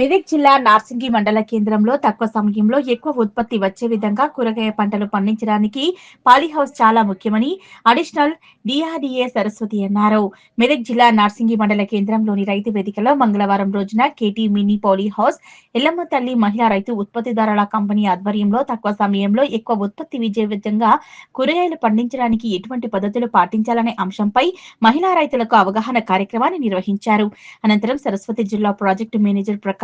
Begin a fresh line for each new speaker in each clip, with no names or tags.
మెదక్ జిల్లా నార్సింగి మండల కేంద్రంలో తక్కువ సమయంలో ఎక్కువ ఉత్పత్తి వచ్చే విధంగా కూరగాయ పంటలు పండించడానికి పాలీహౌస్ చాలా ముఖ్యమని అడిషనల్ డిఆర్డీఏ సరస్వతి అన్నారు. మెదక్ జిల్లా నార్సింగి మండల కేంద్రంలోని రైతు వేదికలో మంగళవారం రోజున కేటీ మినీ పాలీహౌస్ ఎల్లమ్మ తల్లి మహిళా రైతు ఉత్పత్తిదారుల కంపెనీ ఆధ్వర్యంలో తక్కువ సమయంలో ఎక్కువ ఉత్పత్తి విజయవంతంగా కూరగాయలు పండించడానికి ఎటువంటి పద్ధతులు పాటించాలనే అంశంపై మహిళా రైతులకు అవగాహన కార్యక్రమాన్ని నిర్వహించారు. అనంతరం సరస్వతి జిల్లా ప్రాజెక్టు మేనేజర్ ప్రకాష్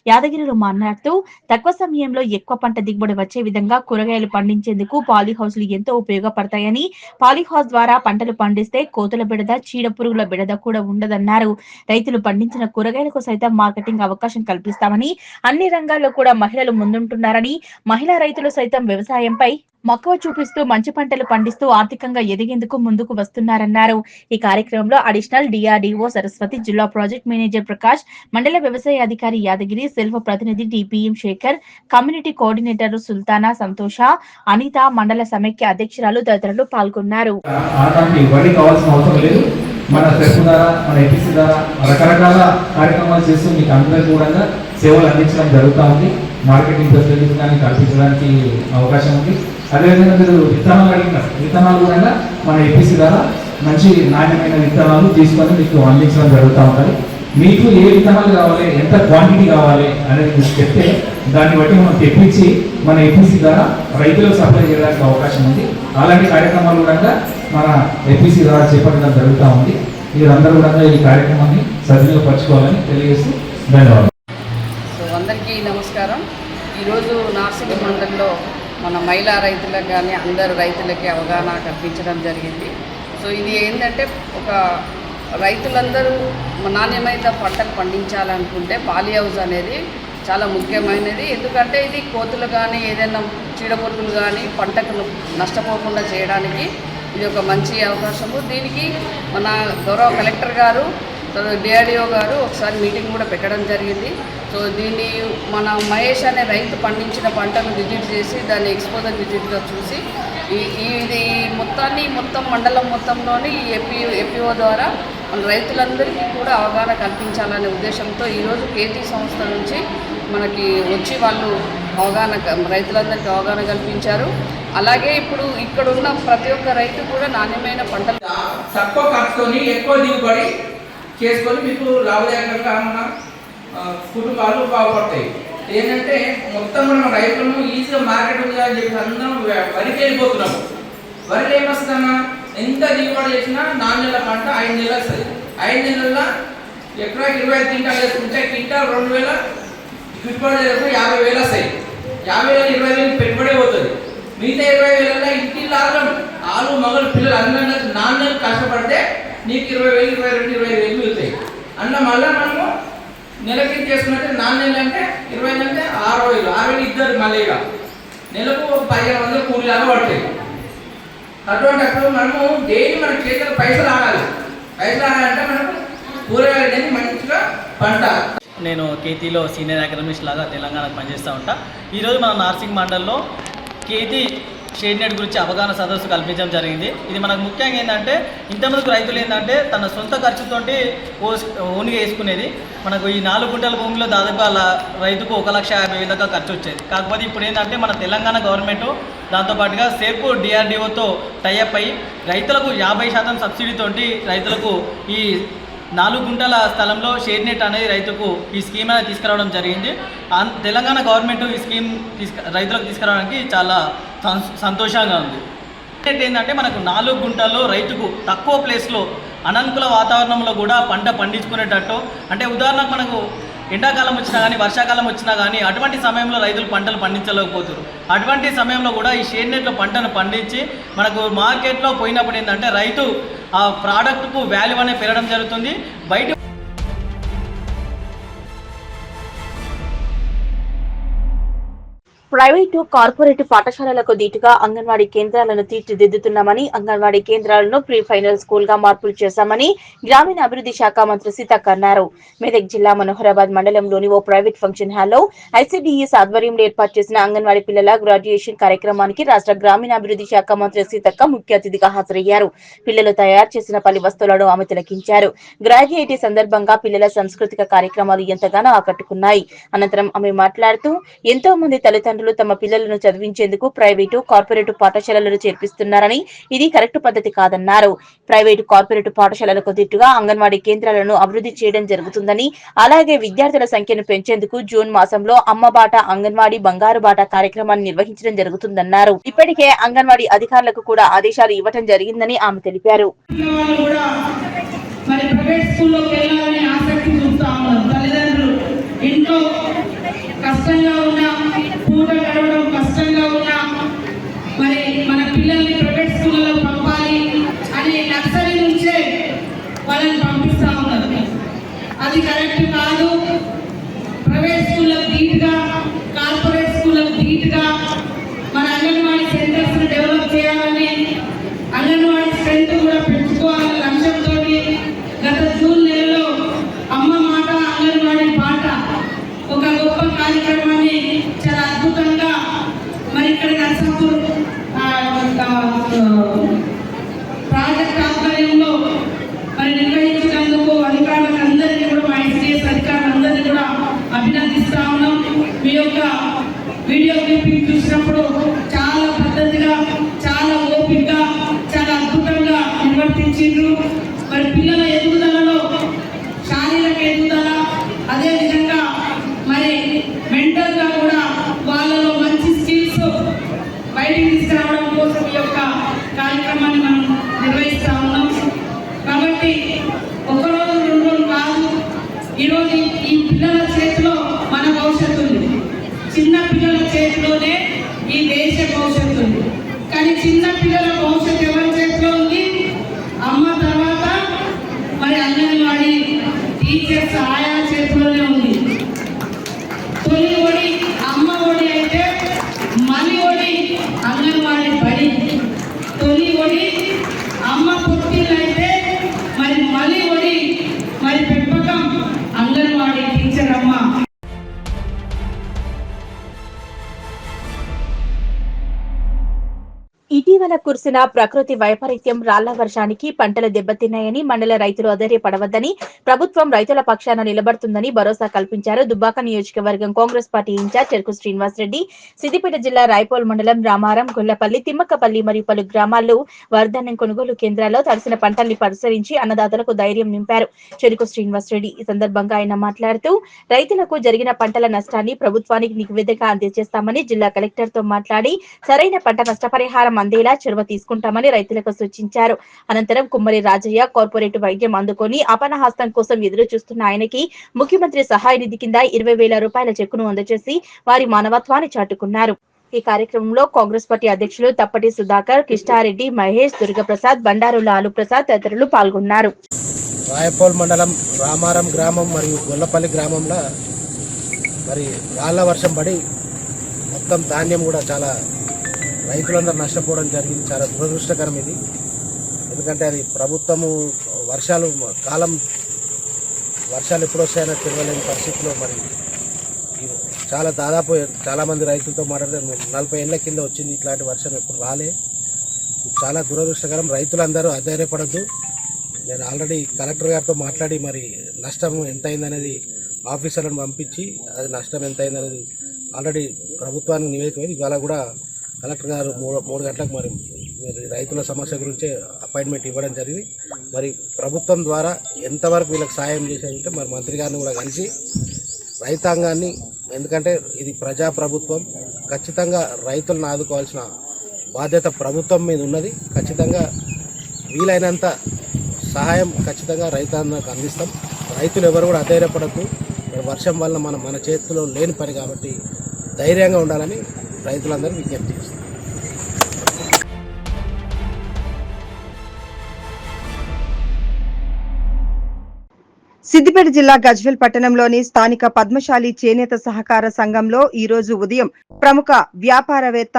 యాదగిరిలో మాట్లాడుతూ తక్కువ సమయంలో ఎక్కువ పంట దిగుబడి వచ్చే విధంగా కూరగాయలు పండించేందుకు పాలీహౌస్లు ఎంతో ఉపయోగపడతాయని, పాలీహౌస్ ద్వారా పంటలు పండిస్తే కోతుల బెడద, చీడ పురుగుల బెడద కూడా ఉండదన్నారు. రైతులు పండించిన కూరగాయలకు సైతం మార్కెటింగ్ అవకాశం కల్పిస్తామని, అన్ని రంగాల్లో కూడా మహిళలు ముందుంటున్నారని, మహిళా రైతులు సైతం వ్యవసాయంపై మక్కువ చూపిస్తూ మంచి పంటలు పండిస్తూ ఆర్థికంగా ఎదిగేందుకు ముందుకు వస్తున్నారన్నారు. ఈ కార్యక్రమంలో అడిషనల్ డిఆర్డీఓ సరస్వతి, జిల్లా ప్రాజెక్ట్ మేనేజర్ ప్రకాష్, మండల వ్యవసాయ అధికారి యాదగిరి, సెల్ఫ్ ప్రతినిధి DPM Shekhar, community coordinator Sultana, Santosha, Anitha, మండల సమైక్య అధ్యక్షురాలు తదితరులు పాల్గొన్నారు.
మన సెల్ఫ్ ద్వారా, మన ఎపిసి ద్వారా రకరకాల కార్యక్రమాలు చేస్తూ మీకు అందరికీ కూడా సేవలు అందించడం జరుగుతూ ఉంది. మార్కెటింగ్ ఫెసిలిటీస్ కానీ కల్పించడానికి అవకాశం ఉంది. అదేవిధంగా మీరు విత్తనాలు అడిగినారు, విత్తనాలు కూడా మన ఎపిసి ద్వారా మంచి నాణ్యమైన విత్తనాలు తీసుకొని మీకు అందించడం జరుగుతూ ఉంటుంది. మీకు ఏ విత్తనాలు కావాలి, ఎంత క్వాంటిటీ కావాలి అనేది మీకు చెప్తే దాన్ని బట్టి మనం తెప్పించి మన ఎపిసి ద్వారా రైతులకు సప్లై చేయడానికి అవకాశం ఉంది. అలాంటి కార్యక్రమాలు కూడా మన ఎపిసి ద్వారా చేపట్టడం జరుగుతూ ఉంది. మీరందరూ కూడా ఈ కార్యక్రమాన్ని సద్వినియోగపరచుకోవాలని తెలియజేస్తూ ధన్యవాదాలు.
అందరికీ నమస్కారం. ఈరోజు నార్సింగి మండలంలో మన మహిళా రైతులకు కానీ అందరు రైతులకి అవగాహన కల్పించడం జరిగింది. సో ఇది ఏంటంటే ఒక రైతులందరూ నాణ్యమైన పంటలు పండించాలనుకుంటే పాలీ హౌస్ అనేది చాలా ముఖ్యమైనది. ఎందుకంటే ఇది కోతులు కానీ ఏదైనా చీడపురుగులు కానీ పంటకు నష్టపోకుండా చేయడానికి ఇది ఒక మంచి అవకాశము. దీనికి మన గౌరవ కలెక్టర్ గారు, డిఆర్డీఓ గారు ఒకసారి మీటింగ్ కూడా పెట్టడం జరిగింది. సో దీన్ని మన మహేష్ అనే రైతు పండించిన పంటను విజిట్ చేసి దాన్ని ఎక్స్పోజర్ విజిట్గా చూసి ఇది మొత్తం మండలం మొత్తంలోని ఈ ఎపిఓ ద్వారా మన రైతులందరికీ కూడా అవగాహన కల్పించాలనే ఉద్దేశంతో ఈరోజు కేటీ సంస్థ నుంచి మనకి వచ్చి వాళ్ళు రైతులందరికీ అవగాహన కల్పించారు. అలాగే ఇప్పుడు ఇక్కడున్న ప్రతి ఒక్క రైతు కూడా నాణ్యమైన పంటలు
తక్కువ ఖర్చుతోని ఎక్కువ దిగుబడి చేసుకొని మీకు లాభదాయకంగా మన కుటుంబాలు బాగుపడతాయి. ఏంటంటే మొత్తం మనం రైతులను ఈజీగా మార్కెట్ ఉంది అని చెప్పి అందరం వరికి వెళ్ళిపోతున్నాము. వరిలో ఏమొస్తుందన్నా, ఎంత దిగుబడి చేసినా 4 నెలల పంట 5 నెలలు వస్తుంది. 5 నెలల్లో ఎకరాకి 25 క్వింటాలు వేసుకుంటే క్వింటాల్ 2000 గిట్టుబడి చేసుకుంటే 50,000 వస్తాయి. 50,000 20,000 పెట్టుబడి పోతుంది. మిగతా 20,000 ఇంటి ఆలు మగలు పిల్లలు అందరూ 4 నెలలు కష్టపడితే నీకు 20,000 22,000 25,000 మిగులుతాయి. అందులో మళ్ళీ మనము నెలకి చేసుకున్నట్టే 4 నెలలు అంటే 20 అంటే 6,000 ఇద్దరు మళ్ళీ నెలకు 1500 కూలీలాగా పడతాయి. అప్పుడు మనము డైలీ మన చేతులు పైసలు ఆగాలంటే మనకు కూరగాయలు అనేది మంచిగా పంట.
నేను కేతీలో సీనియర్ అకాడమిస్ట్ లాగా తెలంగాణకు పనిచేస్తూ ఉంటా. ఈరోజు మన నార్సింగ్ మండల్లో కేతీ షేడ్ నెట్ గురించి అవగాహన సదస్సు కల్పించడం జరిగింది. ఇది మనకు ముఖ్యంగా ఏంటంటే ఇంతమందికి రైతులు ఏంటంటే తన సొంత ఖర్చుతోటి ఓన్గా వేసుకునేది. మనకు ఈ 4 గుంటల భూమిలో దాదాపు రైతుకు 1,50,000 దాకా ఖర్చు వచ్చేది. కాకపోతే ఇప్పుడు ఏంటంటే మన తెలంగాణ గవర్నమెంట్ దాంతోపాటుగా సేర్పు డిఆర్డీఓతో టైఅప్ అయ్యి రైతులకు 50% సబ్సిడీతోటి రైతులకు ఈ 4 గుంటల స్థలంలో షేడ్ నెట్ అనేది రైతుకు ఈ స్కీమ్ అనేది తీసుకురావడం జరిగింది. తెలంగాణ గవర్నమెంట్ ఈ స్కీమ్ రైతులకు తీసుకురావడానికి చాలా సంతోషంగా ఉంది. ఏంటంటే మనకు 4 గుంటల్లో రైతుకు తక్కువ ప్లేస్లో అననుకూల వాతావరణంలో కూడా పంట పండించుకునేటట్టు, అంటే ఉదాహరణకు మనకు ఎండాకాలం వచ్చినా కానీ వర్షాకాలం వచ్చినా కానీ అటువంటి సమయంలో రైతులు పంటలు పండించలేకపోతారు. అటువంటి సమయంలో కూడా ఈ షేడ్ నెట్లో పంటను పండించి మనకు మార్కెట్లో పోయినప్పుడు ఏంటంటే రైతు ఆ ప్రోడక్ట్కు వాల్యూ అనేది పెరగడం జరుగుతుంది. బయట
ప్రైవేటు కార్పొరేట్ పాఠశాలలకు దీటుగా అంగన్వాడీ కేంద్రాలను తీర్చిదిద్దుతున్నామని, అంగన్వాడీ కేంద్రాలను ప్రీ ఫైనల్ స్కూల్ గా మార్పులు చేశామని గ్రామీణ అభివృద్ధి శాఖ మంత్రి సీతక్క అన్నారు. మెదక్ జిల్లా మనోహరాబాద్ మండలంలోని ఓ ప్రైవేట్ ఫంక్షన్ హాల్లో ఐసీడీఎస్ ఆధ్వర్యంలో ఏర్పాటు చేసిన అంగన్వాడీ పిల్లల గ్రాడ్యుయేషన్ కార్యక్రమానికి రాష్ట్ర గ్రామీణాభివృద్ధి శాఖ మంత్రి సీతక్క ముఖ్య అతిథిగా హాజరయ్యారు. పిల్లలు తయారు చేసిన పలు వస్తువులను ఆమె తిలకించారు. గ్రాడ్యుయేటీ సందర్భంగా పిల్లల సాంస్కృతిక కార్యక్రమాలు ఎంతగానో ఆకట్టుకున్నాయి. అనంతరం ఆమె మాట్లాడుతూ ఎంతో మంది తల్లిదండ్రులు తమ పిల్లలను చదివించేందుకు ప్రైవేటు కార్పొరేట్ పాఠశాలలను చేర్పిస్తున్నారని, ఇది కరెక్ట్ పద్ధతి కాదన్నారు. ప్రైవేటు కార్పొరేట్ పాఠశాలలకు దీటుగా అంగన్వాడీ కేంద్రాలను అభివృద్ధి చేయడం జరుగుతుందని, అలాగే విద్యార్థుల సంఖ్యను పెంచేందుకు జూన్ మాసంలో అమ్మబాట అంగన్వాడీ బంగారు బాట కార్యక్రమాన్ని నిర్వహించడం జరుగుతుందన్నారు. ఇప్పటికే అంగన్వాడీ అధికారులకు కూడా ఆదేశాలు ఇవ్వడం జరిగిందని ఆమె తెలిపారు.
మరి ప్రైవేట్ స్కూల్లోకి వెళ్ళాలని ఆసక్తి చూపుతా ఉన్నారు. తల్లిదండ్రులు ఇంట్లో కష్టంగా ఉన్నా, పూట గడవడం కష్టంగా ఉన్నా, మరి మన పిల్లల్ని ప్రైవేట్ స్కూళ్ళలో పంపాలి అని నర్సరీ నుంచే వాళ్ళని పంపిస్తా ఉన్నారు. అది కరెక్ట్ కాదు. ప్రైవేట్ స్కూళ్ళకు ధీటుగా, కార్పొరేట్ స్కూళ్ళకు ధీటుగా మన అంగన్వాడీ సెంటర్స్ డెవలప్ చేయాలని, అంగన్వాడీ స్ట్రెంత్ కూడా పెంచుకోవాలనే లక్ష్యంతో గత జూన్ నెలలో అమ్మ మాట అంగన్వాడీ పాట ఒక గొప్ప కార్యక్రమాన్ని చాలా అద్భుతంగా మరి ఇక్కడ నర్సాపూర్ ప్రాజెక్ట్ ఆధ్వర్యంలో మరి నిర్వహించినందుకు అధికారులకు అందరినీ కూడా, మా ఎస్టీఎస్ అధికారులందరినీ కూడా అభినందిస్తా ఉన్నాం. మీ యొక్క వీడియో క్లిప్పింగ్ చూసినప్పుడు చాలా పద్ధతిగా, చాలా ఓపికగా, చాలా అద్భుతంగా నిర్వర్తించారు. మరి పిల్లల ఎదుగుదలలో శారీరక ఎదుగుదల, అదేవిధంగా మరి మెంటల్గా కూడా వాళ్ళలో మంచి స్కిల్స్ బయటికి తీసుకురావడం కోసం ఈ యొక్క కార్యక్రమాన్ని మనం నిర్వహిస్తూ ఉన్నాం. కాబట్టి ఒకరోజు రెండు రోజులు కాదు, ఈరోజు ఈ పిల్లల చేతిలో మన భవిష్యత్తు ఉంది. చిన్న పిల్లల చేతిలోనే ఈ దేశ భవిష్యత్తు ఉంది. కానీ చిన్న పిల్లల భవిష్యత్తు ఎవరి చేతిలో ఉంది? అమ్మ తర్వాత మరి అంగన్వాడీ టీచర్స్ ఆయా చేతిలోనే ఉంది. తొలి ఒడి అమ్మ ఒడి అయితే, మలి ఒడి అంగన్వాడీ బడి. తొలి ఒడి అమ్మ పుట్టిల్లు అయితే, మరి మలి ఒడి మరి పెంపకం అంగన్వాడీ టీచర్ అమ్మ.
ఇటీవల కురిసిన ప్రకృతి వైపరీత్యం రాళ్ల వర్షానికి పంటలు దెబ్బతిన్నాయని, మండల రైతులు అధైర్యపడవద్దని, ప్రభుత్వం రైతుల పక్షాన నిలబడుతుందని భరోసా కల్పించారు. దుబ్బాక నియోజకవర్గం కాంగ్రెస్ పార్టీ ఇన్ఛార్జ్ చెరుకు శ్రీనివాసరెడ్డి. సిద్దిపేట జిల్లా రాయపోల్ మండలం రామారం, గొల్లపల్లి, తిమ్మక్కపల్లి మరియు పలు గ్రామాల్లో వరధాన్యం కొనుగోలు కేంద్రాల్లో తడిసిన పంటల్ని పరిశీలించి అన్నదాతలకు ధైర్యం నింపారు. చెరుకు శ్రీనివాసరెడ్డి ఈ సందర్భంగా ఆయన మాట్లాడుతూ, రైతులకు జరిగిన పంటల నష్టాన్ని ప్రభుత్వానికి నివేదిక అందజేస్తామని, జిల్లా కలెక్టర్ తో మాట్లాడి సరైన పంట నష్టపరిహారం అందేలా చొరవ తీసుకుంటామని రైతులకు సూచించారు. అనంతరం కుమ్మరి రాజయ్య కార్పొరేట్ వైద్యం అందుకొని అపనహస్తం కోసం ఎదురు చూస్తున్న ఆయనకి ముఖ్యమంత్రి సహాయ నిధి కింద 20,000 రూపాయల చెక్కును అందజేసి వారి మానవత్వాన్ని చాటుకున్నారు. ఈ కార్యక్రమంలో కాంగ్రెస్ పార్టీ అధ్యక్షులు తప్పటి సుధాకర్, కృష్ణారెడ్డి, మహేష్, దుర్గప్రసాద్, బండారు లాలు ప్రసాద్ తదితరులు పాల్గొన్నారు.
రాయపోల్ మండలం రామారం గ్రామం మరియు గొల్లపల్లి గ్రామంలో మరి రాళ్ల వర్షం పడి మొత్తం ధాన్యం కూడా చాలా రైతులందరూ నష్టపోవడం జరిగింది. చాలా దురదృష్టకరం ఇది. ఎందుకంటే అది ప్రభుత్వము వర్షాలు ఎప్పుడు వస్తాయని తెలియలేని పరిస్థితిలో మరి దాదాపు చాలామంది రైతులతో మాట్లాడితే 40 ఏళ్ల కింద వచ్చింది ఇట్లాంటి వర్షం ఎప్పుడు రాలే. చాలా దురదృష్టకరం. రైతులందరూ అధైర్యపడద్దు. నేను ఆల్రెడీ కలెక్టర్ గారితో మాట్లాడి మరి నష్టం ఎంత అయిందనేది ఆఫీసర్లను పంపించి అది నష్టం ఎంత అయిందనేది ఆల్రెడీ ప్రభుత్వానికి నివేదిక ఇవాళ కూడా కలెక్టర్ గారు 3 గంటలకు మరి రైతుల సమస్య గురించి అపాయింట్మెంట్ ఇవ్వడం జరిగింది. మరి ప్రభుత్వం ద్వారా ఎంతవరకు వీళ్ళకి సాయం చేసేదంటే మరి మంత్రి గారిని కూడా కలిసి రైతాంగాన్ని, ఎందుకంటే ఇది ప్రజాప్రభుత్వం, ఖచ్చితంగా రైతులను ఆదుకోవాల్సిన బాధ్యత ప్రభుత్వం మీద ఉన్నది. ఖచ్చితంగా వీలైనంత సహాయం ఖచ్చితంగా రైతాంగానికి అందిస్తాం. రైతులు ఎవరు కూడా అధైర్యపడద్దు. వర్షం వల్ల మన చేతిలో లేని పని కాబట్టి ధైర్యంగా ఉండాలని రైతులందరూ విజ్ఞప్తి చేస్తారు.
సిద్దిపేట జిల్లా గజ్వేల్ పట్టణంలోని స్థానిక పద్మశాలి చేనేత సహకార సంఘంలో ఈ రోజు ఉదయం ప్రముఖ వ్యాపారవేత్త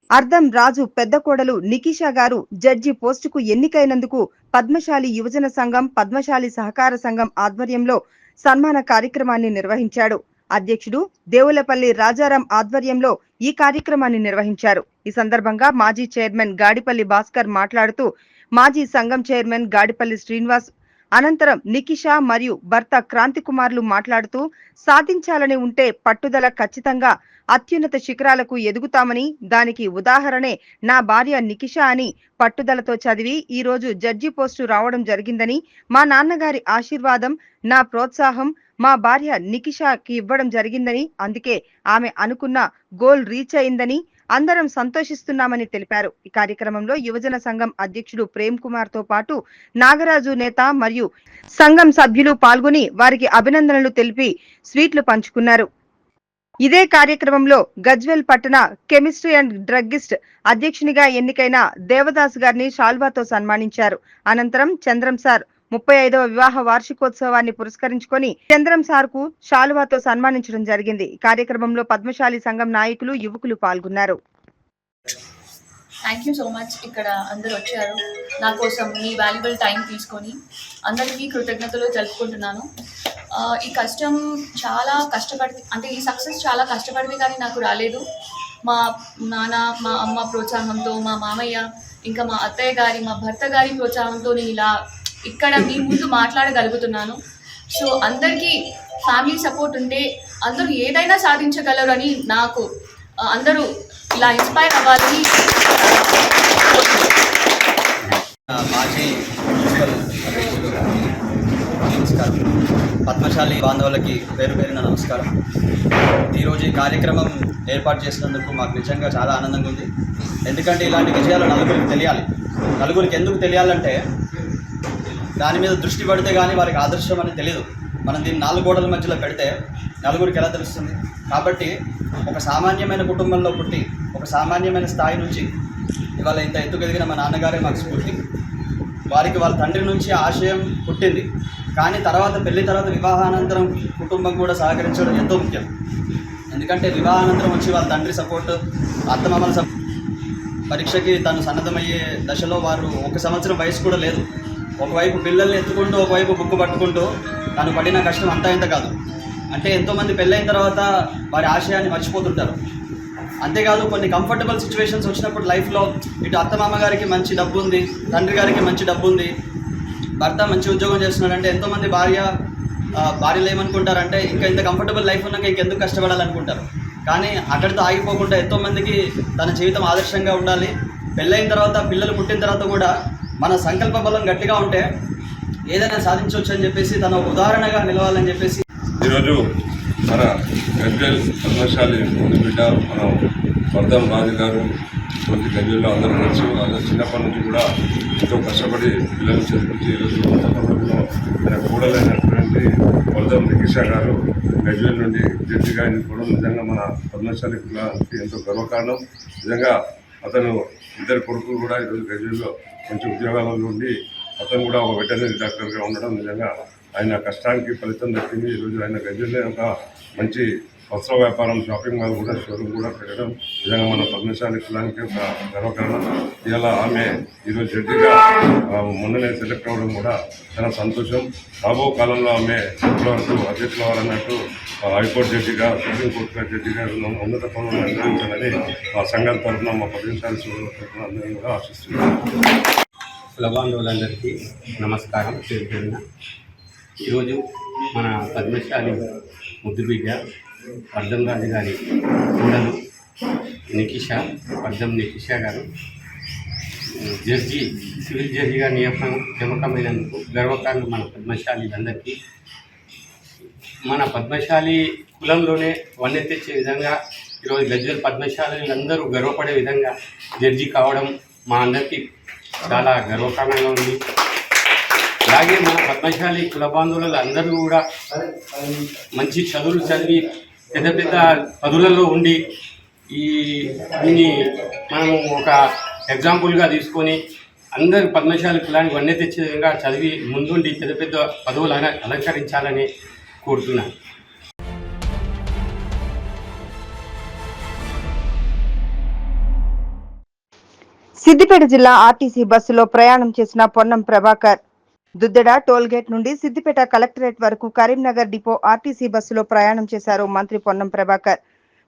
అర్ధం రాజు పెద్ద కోడలు నికిషా గారు జడ్జి పోస్టుకు ఎన్నికైనందుకు పద్మశాలి యువజన సంఘం పద్మశాలి సహకార సంఘం ఆధ్వర్యంలో సన్మాన కార్యక్రమాన్ని నిర్వహించాడు. అధ్యక్షుడు దేవులపల్లి రాజారాం ఆధ్వర్యంలో ఈ కార్యక్రమాన్ని నిర్వహించారు. ఈ సందర్భంగా మాజీ చైర్మన్ గాడిపల్లి భాస్కర్ మాట్లాడుతూ మాజీ సంఘం చైర్మన్ గాడిపల్లి శ్రీనివాస్ అనంతరం నికిషా మరియు భర్త క్రాంతి కుమార్లు మాట్లాడుతూ సాధించాలని ఉంటే పట్టుదల ఖచ్చితంగా అత్యున్నత శిఖరాలకు ఎదుగుతామని, దానికి ఉదాహరణే నా భార్య నికిషా అని పట్టుదలతో చదివి ఈ రోజు జడ్జి పోస్టు రావడం జరిగిందని, మా నాన్నగారి ఆశీర్వాదం, నా ప్రోత్సాహం మా భార్య నికిషాకి ఇవ్వడం జరిగిందని, అందుకే ఆమె అనుకున్న గోల్ రీచ్ అయిందని అందరం సంతోషిస్తున్నామని తెలిపారు. ఈ కార్యక్రమంలో యువజన సంఘం అధ్యక్షుడు ప్రేమ్ కుమార్ తో పాటు నాగరాజు నేత మరియు సంఘం సభ్యులు పాల్గొని వారికి అభినందనలు తెలిపి స్వీట్లు పంచుకున్నారు. ఇదే కార్యక్రమంలో గజ్వేల్ పట్టణ కెమిస్ట్రీ అండ్ డ్రగ్గిస్ట్ అధ్యక్షునిగా ఎన్నికైన దేవదాస్ గారిని షాల్వాతో సన్మానించారు. అనంతరం చంద్రం సార్ 35వ వివాహ వార్షికోత్సవాన్ని పురస్కరించుకొని చంద్రం సార్ కు షాలువాతో సన్మానించడం జరిగింది. కార్యక్రమంలో పద్మశాలి సంఘం నాయకులు, యువకులు పాల్గొన్నారు.
Thank you so much. ఇక్కడ అందరూ వచ్చారు, నా కోసం మీ వాల్యుబుల్ టైం తీసుకొని అందరికీ కృతజ్ఞతలు తెలుపుకుంటున్నాను. ఈ కష్టం చాలా కష్టపడి, అంటే ఈ సక్సెస్ చాలా కష్టపడింది కానీ నాకు రాలేదు. మా నాన్న, మా అమ్మ ప్రోత్సాహంతో, మా మామయ్య, ఇంకా మా అత్తయ్య గారి, మా భర్త గారి ప్రోత్సాహంతో నేను ఇలా ఇక్కడ మీ ముందు మాట్లాడగలుగుతున్నాను. సో అందరికీ ఫ్యామిలీ సపోర్ట్ ఉంటే అందరూ ఏదైనా సాధించగలరు అని నాకు అందరూ ఇలా ఇన్స్పైర్ అవ్వాలని.
మాజీ నమస్కారం. పద్మశాలి బాంధవులకి పేరు పేరున నమస్కారం. ఈరోజు ఈ కార్యక్రమం ఏర్పాటు చేసినందుకు మాకు నిజంగా చాలా ఆనందంగా ఉంది. ఎందుకంటే ఇలాంటి విజయాలు నలుగురికి తెలియాలి. నలుగురికి ఎందుకు తెలియాలంటే దాని మీద దృష్టి పడితే కానీ వారికి ఆదర్శం అని తెలియదు. మనం దీన్ని 4 గోడల మధ్యలో పెడితే నలుగురికి ఎలా తెలుస్తుంది? కాబట్టి ఒక సామాన్యమైన కుటుంబంలో పుట్టి ఒక సామాన్యమైన స్థాయి నుంచి ఇవాళ ఇంత ఎత్తుకెదిగిన మా నాన్నగారే మాకు స్ఫూర్తి. వారికి వాళ్ళ తండ్రి నుంచి ఆశయం పుట్టింది, కానీ తర్వాత పెళ్లి తర్వాత వివాహానంతరం కుటుంబం కూడా సహకరించడం ఎంతో ముఖ్యం. ఎందుకంటే వివాహానంతరం వచ్చి వాళ్ళ తండ్రి సపోర్ట్, అత్తమామల పరీక్షకి తను సన్నద్ధమయ్యే దశలో వారు 1 సంవత్సరం వయసు కూడా లేదు. ఒకవైపు పిల్లల్ని ఎత్తుకుంటూ ఒకవైపు బుక్కు పట్టుకుంటూ తను పడిన కష్టం అంతా ఇంత కాదు. అంటే ఎంతోమంది పెళ్ళైన తర్వాత వారి ఆశయాన్ని మర్చిపోతుంటారు. అంతేకాదు కొన్ని కంఫర్టబుల్ సిచ్యువేషన్స్ వచ్చినప్పుడు లైఫ్లో ఇటు అత్తమామ గారికి మంచి డబ్బు ఉంది, తండ్రి గారికి మంచి డబ్బు ఉంది, భర్త మంచి ఉద్యోగం చేస్తున్నాడంటే ఎంతోమంది భార్యలు ఏమనుకుంటారంటే ఇంకా ఇంత కంఫర్టబుల్ లైఫ్ ఉన్నాక ఇంకెందుకు కష్టపడాలనుకుంటారు. కానీ అక్కడితో ఆగిపోకుండా ఎంతోమందికి తన జీవితం ఆదర్శంగా ఉండాలి. పెళ్ళైన తర్వాత పిల్లలు పుట్టిన తర్వాత కూడా మన సంకల్ప బలం గట్టిగా ఉంటే ఏదైనా సాధించవచ్చు అని చెప్పేసి తన ఉదాహరణగా నిలవాలని చెప్పేసి
ఈరోజు మన గజ్వేల్ పద్మశాలి ముందు బిడ్డ మన వర్ధం రాజు గారు గజ్వేల్లో అందరూ తెలుసు. అందరూ చిన్నప్పటి నుంచి కూడా ఎంతో కష్టపడి పిల్లలు చదివించి ఈరోజు ఆయన కూడలైనటువంటి వర్ధం నికిషా గారు గజ్వేల్ నుండి జడ్జిగా ఎన్నుకోవడం నిజంగా మన పద్మశాలి కులానికి ఎంతో గర్వకారణం. నిజంగా అతను 2 కొడుకులు కూడా ఈరోజు గజ్వేల్లో మంచి ఉద్యోగాలలో ఉండి అతను కూడా ఒక వెటర్నరీ డాక్టర్గా ఉండడం నిజంగా ఆయన కష్టానికి ఫలితం దక్కింది. ఈరోజు ఆయన గజ్వేల్లో ఒక మంచి వస్త్ర వ్యాపారం, షాపింగ్ మాల్ కూడా, షోరూమ్ కూడా పెట్టడం నిజంగా మన పద్మశాలి కులానికి ఒక గర్వకారణం. ఇలా ఆమె ఈరోజు జడ్జిగా మొన్ననే సెలెక్ట్ అవ్వడం కూడా చాలా సంతోషం. రాబో కాలంలో ఆమె ఇప్పటివరకు అధ్యక్షుల వారన్నట్టు హైకోర్టు జడ్జిగా, సుప్రీంకోర్టు జడ్జిగా ఉన్నత పనులను నిర్వహించాలని ఆ సంఘాల తరఫున, మా పద్మశాలి సోదరుల తరఫున అందరం కూడా ఆశిస్తున్నాం.
కుల బాంధవులందరికీ నమస్కారం. పేరున ఈరోజు మన పద్మశాలి ముద్దుబిడ్డ వర్ధం రాజు గారి కూడలు నికిషా, వర్ధం నికిషా గారు జడ్జి, సివిల్ జడ్జిగా నియామకమైనందుకు గర్వకారణం మన పద్మశాలీలందరికీ. మన పద్మశాలి కులంలోనే వన్నె తెచ్చే విధంగా ఈరోజు గజ్వేల్ పద్మశాలీలందరూ గర్వపడే విధంగా జడ్జి కావడం మా అందరికీ చాలా గర్వకారణంగా ఉంది. అలాగే మన పద్మశాలి కుల బాంధవులు అందరూ కూడా మంచి చదువులు చదివి పెద్ద పెద్ద పదులలో ఉండి దీన్ని మనము ఒక ఎగ్జాంపుల్గా తీసుకొని అందరు పద్మశాలి కులానికి వన్నె తెచ్చే విధంగా చదివి ముందుండి పెద్ద పెద్ద పదవులు అలంకరించాలని కోరుతున్నాను.
సిద్దిపేట జిల్లా ఆర్టీసీ బస్సులో ప్రయాణం చేసిన పొన్నం ప్రభాకర్ దుద్దెడ టోల్గేట్ నుండి సిద్దిపేట కలెక్టరేట్ వరకు కరీంనగర్ డిపో ఆర్టీసీ బస్సులో ప్రయాణం చేశారు మంత్రి పొన్నం ప్రభాకర్.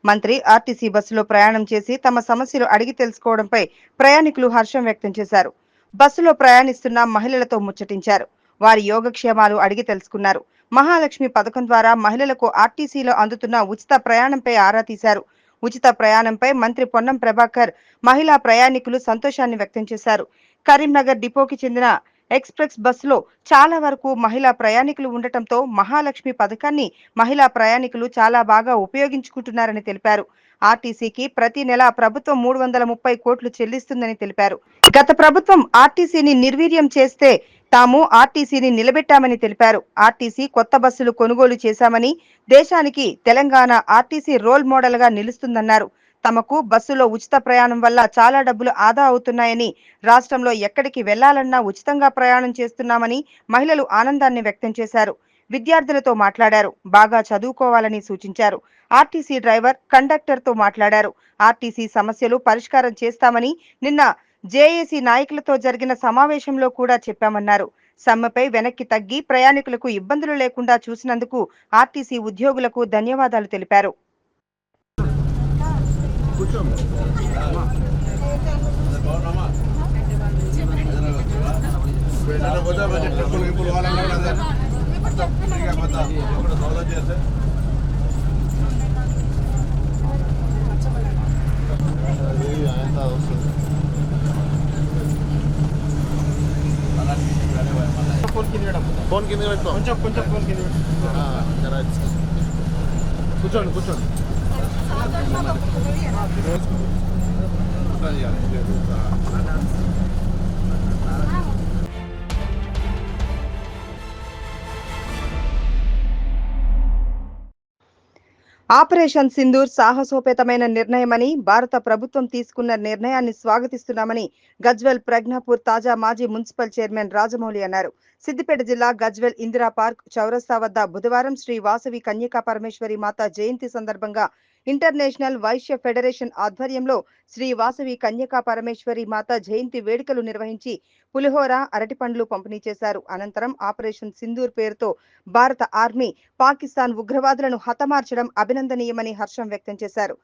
మంత్రి ఆర్టీసీ బస్సులో ప్రయాణం చేసి తమ సమస్యలు అడిగి తెలుసుకోవడంపై ప్రయాణికులు హర్షం వ్యక్తం చేశారు. బస్సులో ప్రయాణిస్తున్న మహిళలతో ముచ్చటించారు. వారి యోగక్షేమాలు అడిగి తెలుసుకున్నారు. మహాలక్ష్మి పథకం ద్వారా మహిళలకు ఆర్టీసీలో అందుతున్న ఉచిత ప్రయాణంపై ఆరా తీశారు. ఉచిత ప్రయాణంపై మంత్రి పొన్నం ప్రభాకర్ మహిళా ప్రయాణికులు సంతోషాన్ని వ్యక్తం చేశారు. కరీంనగర్ డిపోకి చెందిన ఎక్స్ప్రెస్ బస్సులో చాలా వరకు మహిళా ప్రయాణికులు ఉండటంతో మహాలక్ష్మి పథకాన్ని మహిళా ప్రయాణికులు చాలా బాగా ఉపయోగించుకుంటున్నారని తెలిపారు. ఆర్టీసీకి ప్రతి నెల ప్రభుత్వం 330 కోట్లు చెల్లిస్తుందని తెలిపారు. గత ప్రభుత్వం ఆర్టీసీని నిర్వీర్యం చేస్తే తాము ఆర్టీసీని నిలబెట్టామని తెలిపారు. ఆర్టీసీ కొత్త బస్సులు కొనుగోలు చేశామని, దేశానికి తెలంగాణ ఆర్టీసీ రోల్ మోడల్ గా నిలుస్తుందన్నారు. తమకు బస్సులో ఉచిత ప్రయాణం వల్ల చాలా డబ్బులు ఆదా అవుతున్నాయని, రాష్ట్రంలో ఎక్కడికి వెళ్లాలన్నా ఉచితంగా ప్రయాణం చేస్తున్నామని మహిళలు ఆనందాన్ని వ్యక్తం చేశారు. విద్యార్థులతో మాట్లాడారు. బాగా చదువుకోవాలని సూచించారు. ఆర్టీసీ డ్రైవర్, కండక్టర్ తో మాట్లాడారు. ఆర్టీసీ సమస్యలు పరిష్కారం చేస్తామని నిన్న జేఏసీ నాయకులతో జరిగిన సమావేశంలో కూడా చెప్పామన్నారు. సమ్మెపై వెనక్కి తగ్గి ప్రయాణికులకు ఇబ్బందులు లేకుండా చూసినందుకు ఆర్టీసీ ఉద్యోగులకు ధన్యవాదాలు తెలిపారు.
ఫోన్ కింద పెట్టుకో, కొంచెం ఫోన్ కింద కూర్చోండి కూర్చోండి.
ఆపరేషన్ సింధూర్ సాహసోపేతమైన నిర్ణయమని, భారత ప్రభుత్వం తీసుకున్న నిర్ణయాన్ని స్వాగతిస్తున్నామని గజ్వెల్ ప్రజ్ఞాపూర్ తాజా మాజీ మున్సిపల్ చైర్మన్ రాజమౌళి అన్నారు. సిద్దిపేట జిల్లా గజ్వెల్ ఇందిరా పార్క్ చౌరస్తా వద్ద బుధవారం శ్రీ వాసవి కన్యకా పరమేశ్వరి మాత జయంతి సందర్భంగా ఇంటర్నేషనల్ వైశ్య ఫెడరేషన్ ఆధ్వర్యంలో శ్రీ వాసవి కన్యకా పరమేశ్వరి మాత జయంతి వేడుకలు నిర్వహించి పులిహోర, అరటిపండ్లు పంపిణీ చేశారు. అనంతరం ఆపరేషన్ సింధూర్ పేరుతో భారత ఆర్మీ పాకిస్తాన్ ఉగ్రవాదులను హతమార్చడం అభినందనీయమని హర్షం వ్యక్తం చేశారు.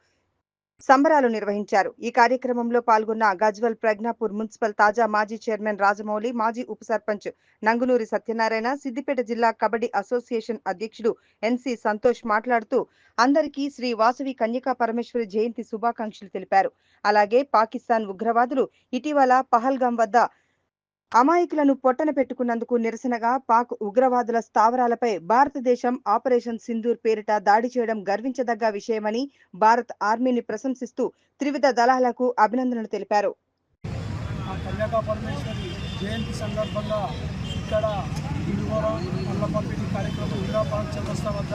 సంబరాలు నిర్వహించారు. ఈ కార్యక్రమంలో పాల్గొన్న గజ్వెల్ ప్రజ్ఞాపూర్ మున్సిపల్ తాజా మాజీ చైర్మన్ రాజమౌళి, మాజీ ఉప సర్పంచ్ నంగునూరి సత్యనారాయణ, సిద్దిపేట జిల్లా కబడ్డీ అసోసియేషన్ అధ్యక్షుడు ఎన్సి సంతోష్ మాట్లాడుతూ అందరికీ శ్రీ వాసవి కన్యకా పరమేశ్వరి జయంతి శుభాకాంక్షలు తెలిపారు. అలాగే పాకిస్తాన్ ఉగ్రవాదులు ఇటీవల పహల్గాం వద్ద అమాయకులను పొట్టన పెట్టుకున్నందుకు నిరసనగా పాక్ ఉగ్రవాదుల స్థావరాలపై భారతదేశం ఆపరేషన్ సింధూర్ పేరిట దాడి చేయడం గర్వించదగ్గ విషయమని భారత్ ఆర్మీని ప్రశంసిస్తూ త్రివిధ దళాలకు అభినందనలు తెలిపారు.
కన్యకా పరమేశ్వరి జయంతి సందర్భంగా ఇక్కడ పులిహోర, పండ్ల పంపిణీ కార్యక్రమం ఇందిరా పార్క్ చౌరస్తా వద్ద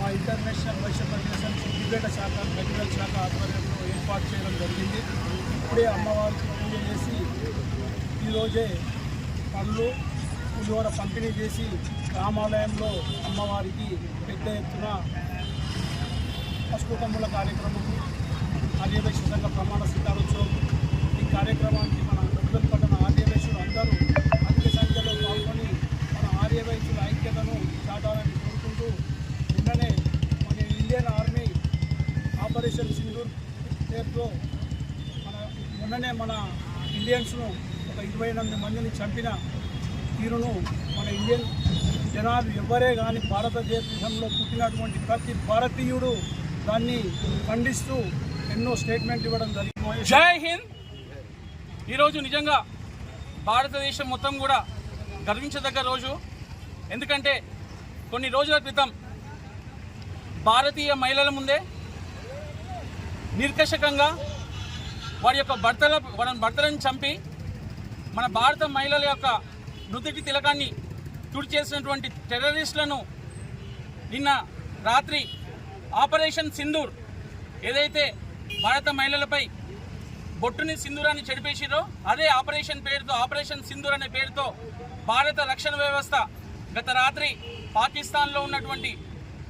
మా ఇంటర్నేషనల్ వైశ్య ఫెడరేషన్ సిద్దిపేట శాఖ, గజ్వెల్ శాఖ ఆధ్వర్యంలో ఏర్పాటు చేయడం జరిగింది. ఇప్పుడే అమ్మవారికి పూజ చేసి ఈరోజే పళ్ళు, పులిహోర పంపిణీ చేసి రామాలయంలో అమ్మవారికి పెద్ద ఎత్తున పసుపు కొమ్ముల కార్యక్రమం, ఆర్యవైశ్య సంఘ ప్రమాణ స్వీకారోత్సవం, ఈ కార్యక్రమానికి మన గజ్వెల్ పట్టణ ఆర్యవైశ్యులు అందరూ అధిక సంఖ్యలో పాల్గొని మన ఆర్యవైశ్యుల ఐక్యతను చాటాలని కోరుకుంటూ, నిన్ననే మన ఇండియన్ ఆర్మీ ఆపరేషన్ సింధూర్ పేరుతో మొన్ననే మన ఇండియన్స్ను ఒక 28 మందిని చంపిన తీరును మన ఇండియన్ జనాలు ఎవరే కానీ భారతదేశంలో పుట్టినటువంటి ప్రతి భారతీయుడు దాన్ని ఖండిస్తూ ఎన్నో స్టేట్మెంట్ ఇవ్వడం జరిగింది.
జై హింద్. ఈరోజు నిజంగా భారతదేశం మొత్తం కూడా గర్వించదగ్గ రోజు. ఎందుకంటే కొన్ని రోజుల క్రితం భారతీయ మహిళల ముందే నిర్కషకంగా వారి యొక్క భర్తలను చంపి మన భారత మహిళల యొక్క నుదుటి తిలకాన్ని తుడి చేసినటువంటి టెర్రరిస్టులను నిన్న రాత్రి ఆపరేషన్ సింధూర్ ఏదైతే భారత మహిళలపై బొట్టుని సింధూరాన్ని చెడిపేసిరో అదే ఆపరేషన్ పేరుతో ఆపరేషన్ సింధూర్ అనే పేరుతో భారత రక్షణ వ్యవస్థ గత రాత్రి పాకిస్తాన్లో ఉన్నటువంటి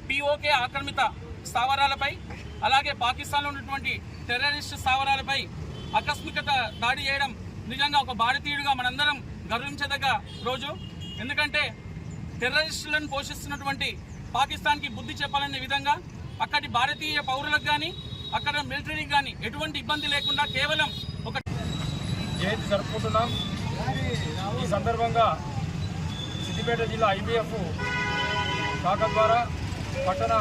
పిఓకే ఆక్రమిత స్థావరాలపై అలాగే పాకిస్తాన్లో ఉన్నటువంటి టెర్రరిస్ట్ స్థావరాలపై ఆకస్మికత దాడి చేయడం నిజంగా ఒక భారతీయుడిగా మనందరం గర్వించదగ్గ రోజు. ఎందుకంటే టెర్రరిస్టులను పోషిస్తున్నటువంటి పాకిస్తాన్కి బుద్ధి చెప్పాలనే విధంగా అక్కడి భారతీయ పౌరులకు కానీ అక్కడ మిలిటరీకి కానీ ఎటువంటి ఇబ్బంది లేకుండా కేవలం ఒక
జయంతి జరుపుకుంటున్నాం. ఈ సందర్భంగా సిద్దిపేట జిల్లా IBF శాఖ ద్వారా పట్టణ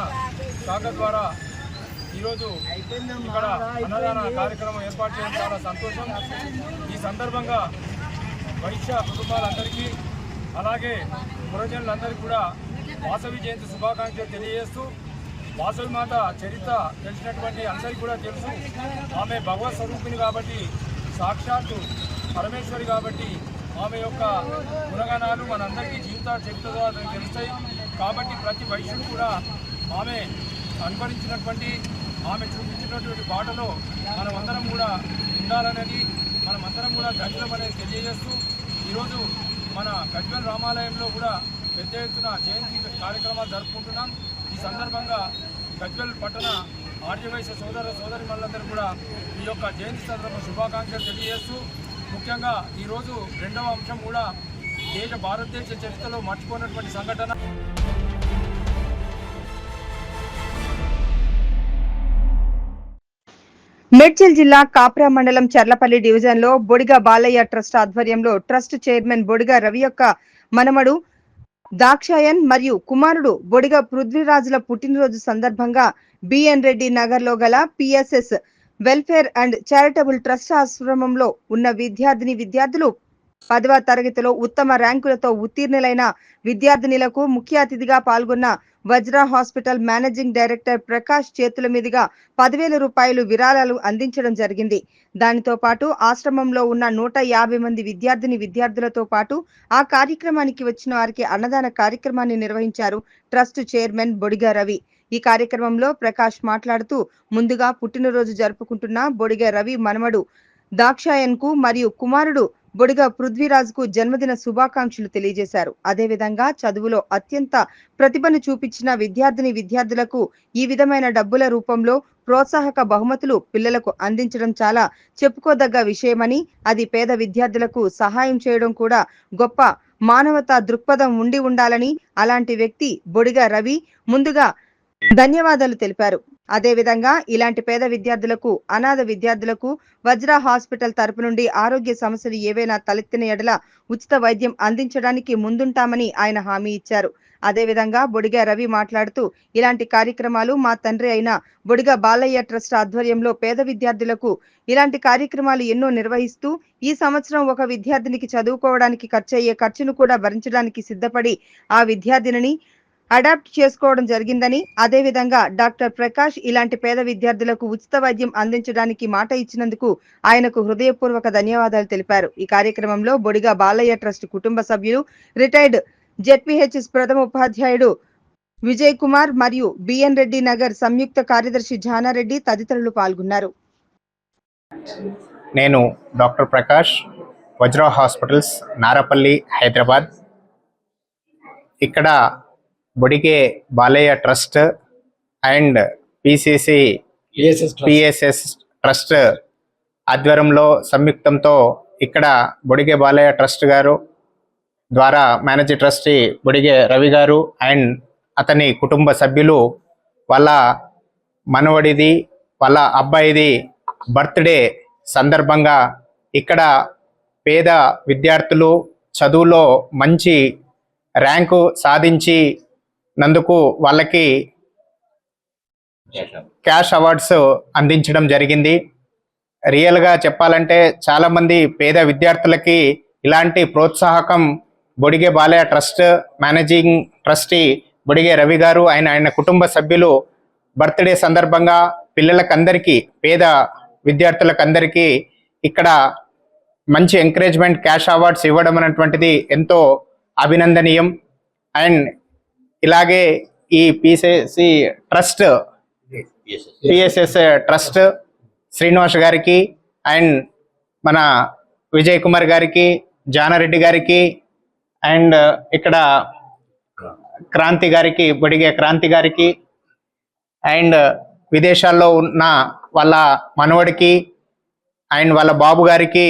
శాఖ ద్వారా ఈరోజు ఇక్కడ అన్నదాన కార్యక్రమం ఏర్పాటు చేయడం చాలా సంతోషం. ఈ సందర్భంగా వైశ్య కుటుంబాలందరికీ అలాగే పురజనులందరికీ కూడా వాసవి జయంతి శుభాకాంక్షలు తెలియజేస్తూ, వాసవి మాత చరిత్ర తెలిసినటువంటి అందరికీ కూడా తెలుసు. ఆమె భగవత్ స్వరూపిణి కాబట్టి, సాక్షాత్తు పరమేశ్వరి కాబట్టి ఆమె యొక్క గుణగణాలు మనందరికీ జీవిత చరిత్ర ద్వారా తెలుస్తాయి. కాబట్టి ప్రతి వైశ్యుడు కూడా ఆమె అనుభవించినటువంటి ఆమె చూపించినటువంటి బాటలో మనమందరం కూడా ఉండాలనేది మనమందరం కూడా ధన్యం అనేది తెలియజేస్తూ, ఈరోజు మన గజ్వేల్ రామాలయంలో కూడా పెద్ద ఎత్తున జయంతి కార్యక్రమాలు జరుపుకుంటున్నాం. ఈ సందర్భంగా గజ్వేల్ పట్టణ ఆర్యవైశ్య సోదరిమణులందరూ కూడా ఈ యొక్క జయంతి సందర్భంగా శుభాకాంక్షలు తెలియజేస్తూ, ముఖ్యంగా ఈరోజు రెండవ అంశం కూడా భారతదేశ చరిత్రలో మర్చిపోయినటువంటి సంఘటన.
మేడ్చల్ జిల్లా కాప్రా మండలం చర్లపల్లి డివిజన్ లో బొడిగ బాలయ్య ట్రస్ట్ ఆధ్వర్యంలో ట్రస్ట్ చైర్మన్ బొడిగ రవి యొక్క మనమడు దాక్షాయన్ మరియు కుమారుడు బొడిగ పృథ్వీరాజుల పుట్టినరోజు సందర్భంగా బిఎన్ రెడ్డి నగర్ లో గల PSS welfare and charitable trust ఆశ్రమంలో ఉన్న విద్యార్థులు 10వ తరగతిలో ఉత్తమ ర్యాంకులతో ఉత్తీర్ణులైన విద్యార్థినులకు ముఖ్య అతిథిగా పాల్గొన్న Vajra hospital managing director Prakash చేతుల మీదుగా 10,000 రూపాయలు విరాళాలు అందించడం జరిగింది. దానితో పాటు ఆశ్రమంలో ఉన్న 150 మంది విద్యార్థులతో పాటు ఆ కార్యక్రమానికి వచ్చిన వారికి అన్నదాన కార్యక్రమాన్ని నిర్వహించారు ట్రస్ట్ చైర్మన్ బొడిగ రవి. ఈ కార్యక్రమంలో ప్రకాష్ మాట్లాడుతూ, ముందుగా పుట్టినరోజు జరుపుకుంటున్న బొడిగ రవి మనమడు దాక్షాయన్ కు మరియు కుమారుడు బొడిగ పృథ్వీరాజ్కు జన్మదిన శుభాకాంక్షలు తెలియజేశారు. అదేవిధంగా చదువులో అత్యంత ప్రతిభను చూపించిన విద్యార్థులకు ఈ విధమైన డబ్బుల రూపంలో ప్రోత్సాహక బహుమతులు పిల్లలకు అందించడం చాలా చెప్పుకోదగ్గ విషయమని, అది పేద విద్యార్థులకు సహాయం చేయడం కూడా గొప్ప మానవతా దృక్పథం ఉండాలని అలాంటి వ్యక్తి బొడిగ రవి ముందుగా ధన్యవాదాలు తెలిపారు. అదేవిధంగా ఇలాంటి పేద విద్యార్థులకు, అనాథ విద్యార్థులకు వజ్రా హాస్పిటల్ తరపు నుండి ఆరోగ్య సమస్యలు ఏవైనా తలెత్తిన ఎడల ఉచిత వైద్యం అందించడానికి ముందుంటామని ఆయన హామీ ఇచ్చారు. అదేవిధంగా బొడిగ రవి మాట్లాడుతూ, ఇలాంటి కార్యక్రమాలు మా తండ్రి అయిన బొడిగ బాలయ్య ట్రస్ట్ ఆధ్వర్యంలో పేద విద్యార్థులకు ఇలాంటి కార్యక్రమాలు ఎన్నో నిర్వహిస్తూ ఈ సంవత్సరం ఒక విద్యార్థినికి చదువుకోవడానికి ఖర్చయ్యే ఖర్చును కూడా భరించడానికి సిద్ధపడి ఆ విద్యార్థిని అడాప్ట్ చేసుకోవడం జరిగిందని, అదేవిధంగా డాక్టర్ ప్రకాష్ ఇలాంటి పేద విద్యార్థులకు ఉచిత వైద్యం అందించడానికి మాట ఇచ్చినందుకు ఆయనకు హృదయపూర్వక ధన్యవాదాలు తెలిపారు. ఈ కార్యక్రమంలో బొడిగ బాలయ్య ట్రస్ట్ కుటుంబ సభ్యులు, రిటైర్డ్ జెడ్పీహెచ్ఎస్ ప్రథమ ఉపాధ్యాయుడు విజయ్ కుమార్ మరియు బిఎన్ రెడ్డి నగర్ సంయుక్త కార్యదర్శి జానారెడ్డి తదితరులు పాల్గొన్నారు.
నేను డాక్టర్ ప్రకాష్, వజ్రా హాస్పిటల్స్, నారపల్లి, హైదరాబాద్. ఇక్కడ Bodige Balayya trust and PSS trust ఆధ్వర్యంలో సంయుక్తంతో ఇక్కడ బొడిగే బాలయ్య ట్రస్ట్ గారు ద్వారా మేనేజింగ్ ట్రస్టీ బొడిగే రవి గారు అండ్ అతని కుటుంబ సభ్యులు వాళ్ళ మనవడిది వాళ్ళ అబ్బాయిది బర్త్డే సందర్భంగా ఇక్కడ పేద విద్యార్థులు చదువులో మంచి ర్యాంకు సాధించి నందుకు వాళ్ళకి క్యాష్ అవార్డ్స్ అందించడం జరిగింది. రియల్గా చెప్పాలంటే చాలామంది పేద విద్యార్థులకి ఇలాంటి ప్రోత్సాహకం Bodige Balayya trust managing trustee Bodige Ravi గారు ఆయన కుటుంబ సభ్యులు బర్త్డే సందర్భంగా పిల్లలకందరికీ, పేద విద్యార్థులకందరికీ ఇక్కడ మంచి ఎంకరేజ్మెంట్ క్యాష్ అవార్డ్స్ ఇవ్వడం అనేటువంటిది ఎంతో అభినందనీయం. అండ్ ఇలాగే ఈ పిఎస్ఎస్ ట్రస్ట్ శ్రీనివాస్ గారికి అండ్ మన విజయ్ కుమార్ గారికి, జానారెడ్డి గారికి, అండ్ ఇక్కడ క్రాంతి గారికి, బొడిగే క్రాంతి గారికి, అండ్ విదేశాల్లో ఉన్న వాళ్ళ మనవడికి అండ్ వాళ్ళ బాబు గారికి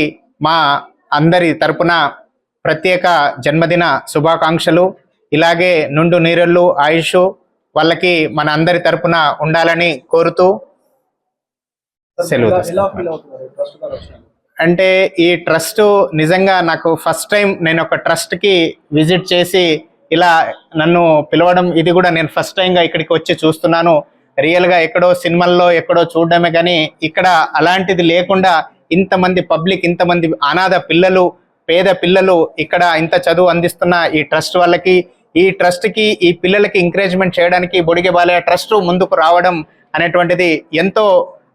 మా అందరి తరపున ప్రత్యేక జన్మదిన శుభాకాంక్షలు. ఇలాగే నుండు నీరెళ్ళు ఆయుష్ వాళ్ళకి మన అందరి తరపున ఉండాలని కోరుతూ సెలవు తీసుకుంటున్నాను. అంటే ఈ ట్రస్ట్ నిజంగా నాకు ఫస్ట్ టైం నేను ఒక ట్రస్ట్కి విజిట్ చేసి ఇలా నన్ను పిలవడం, ఇది కూడా నేను ఫస్ట్ టైంగా ఇక్కడికి వచ్చి చూస్తున్నాను. రియల్గా ఎక్కడో సినిమాల్లో ఎక్కడో చూడడమే కానీ ఇక్కడ అలాంటిది లేకుండా ఇంతమంది పబ్లిక్, ఇంతమంది అనాథ పిల్లలు, పేద పిల్లలు ఇక్కడ ఇంత చదువు అందిస్తున్న ఈ ట్రస్ట్ వాళ్ళకి, ఈ ట్రస్ట్కి, ఈ పిల్లలకి ఎంకరేజ్మెంట్ చేయడానికి బొడిగే బాలయ్య ట్రస్ట్ ముందుకు రావడం అనేటువంటిది ఎంతో